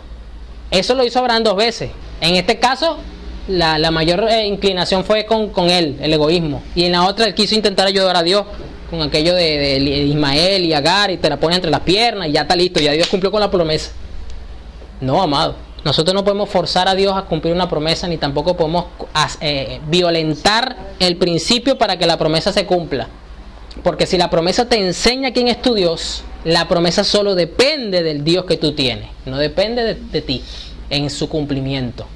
eso lo hizo Abraham 2 veces. En este caso, la mayor inclinación fue con él, el egoísmo. Y en la otra, él quiso intentar ayudar a Dios. Con aquello de Ismael y Agar, y te la pones entre las piernas y ya está listo, ya Dios cumplió con la promesa. No, amado, nosotros no podemos forzar a Dios a cumplir una promesa, ni tampoco podemos violentar el principio para que la promesa se cumpla. Porque si la promesa te enseña quién es tu Dios, la promesa solo depende del Dios que tú tienes, no depende de ti en su cumplimiento.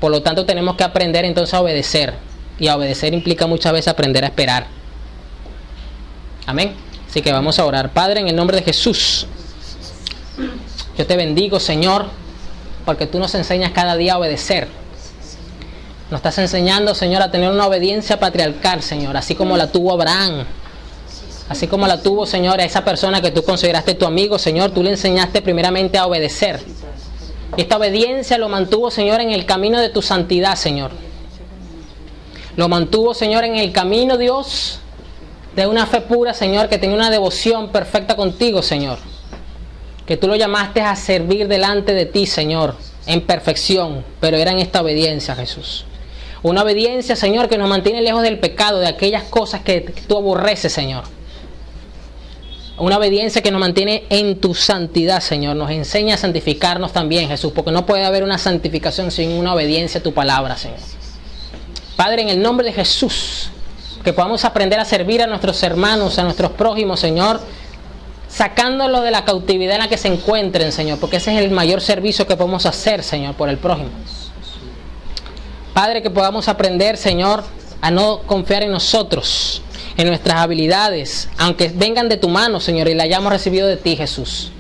Por lo tanto, tenemos que aprender entonces a obedecer, y a obedecer implica muchas veces aprender a esperar. Amén. Así que vamos a orar. Padre, en el nombre de Jesús, yo te bendigo, Señor, porque tú nos enseñas cada día a obedecer. Nos estás enseñando, Señor, a tener una obediencia patriarcal, Señor, así como la tuvo Abraham, así como la tuvo, Señor, a esa persona que tú consideraste tu amigo, Señor. Tú le enseñaste primeramente a obedecer. Y esta obediencia lo mantuvo, Señor, en el camino de tu santidad, Señor. Lo mantuvo, Señor, en el camino, Dios, de una fe pura, Señor, que tenía una devoción perfecta contigo, Señor. Que tú lo llamaste a servir delante de ti, Señor, en perfección, pero era en esta obediencia, Jesús. Una obediencia, Señor, que nos mantiene lejos del pecado, de aquellas cosas que tú aborreces, Señor. Una obediencia que nos mantiene en tu santidad, Señor. Nos enseña a santificarnos también, Jesús, porque no puede haber una santificación sin una obediencia a tu palabra, Señor. Padre, en el nombre de Jesús, que podamos aprender a servir a nuestros hermanos, a nuestros prójimos, Señor, sacándolo de la cautividad en la que se encuentren, Señor, porque ese es el mayor servicio que podemos hacer, Señor, por el prójimo. Padre, que podamos aprender, Señor, a no confiar en nosotros, en nuestras habilidades, aunque vengan de tu mano, Señor, y la hayamos recibido de ti, Jesús.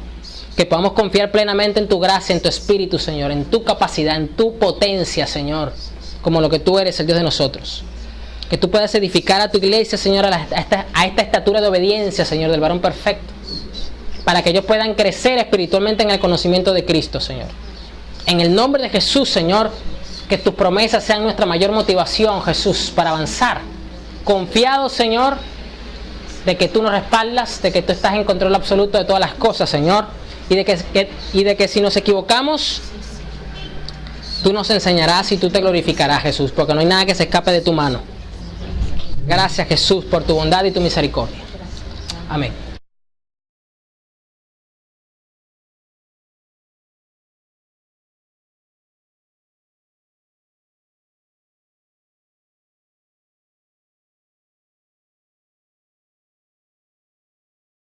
Que podamos confiar plenamente en tu gracia, en tu espíritu, Señor, en tu capacidad, en tu potencia, Señor, como lo que tú eres, el Dios de nosotros. Que tú puedas edificar a tu iglesia, Señor, a esta estatura de obediencia, Señor, del varón perfecto, para que ellos puedan crecer espiritualmente en el conocimiento de Cristo, Señor. En el nombre de Jesús, Señor, que tus promesas sean nuestra mayor motivación, Jesús, para avanzar. Confiados, Señor, de que tú nos respaldas, de que tú estás en control absoluto de todas las cosas, Señor, y de que si nos equivocamos, tú nos enseñarás y tú te glorificarás, Jesús, porque no hay nada que se escape de tu mano. Gracias, Jesús, por tu bondad y tu misericordia. Amén.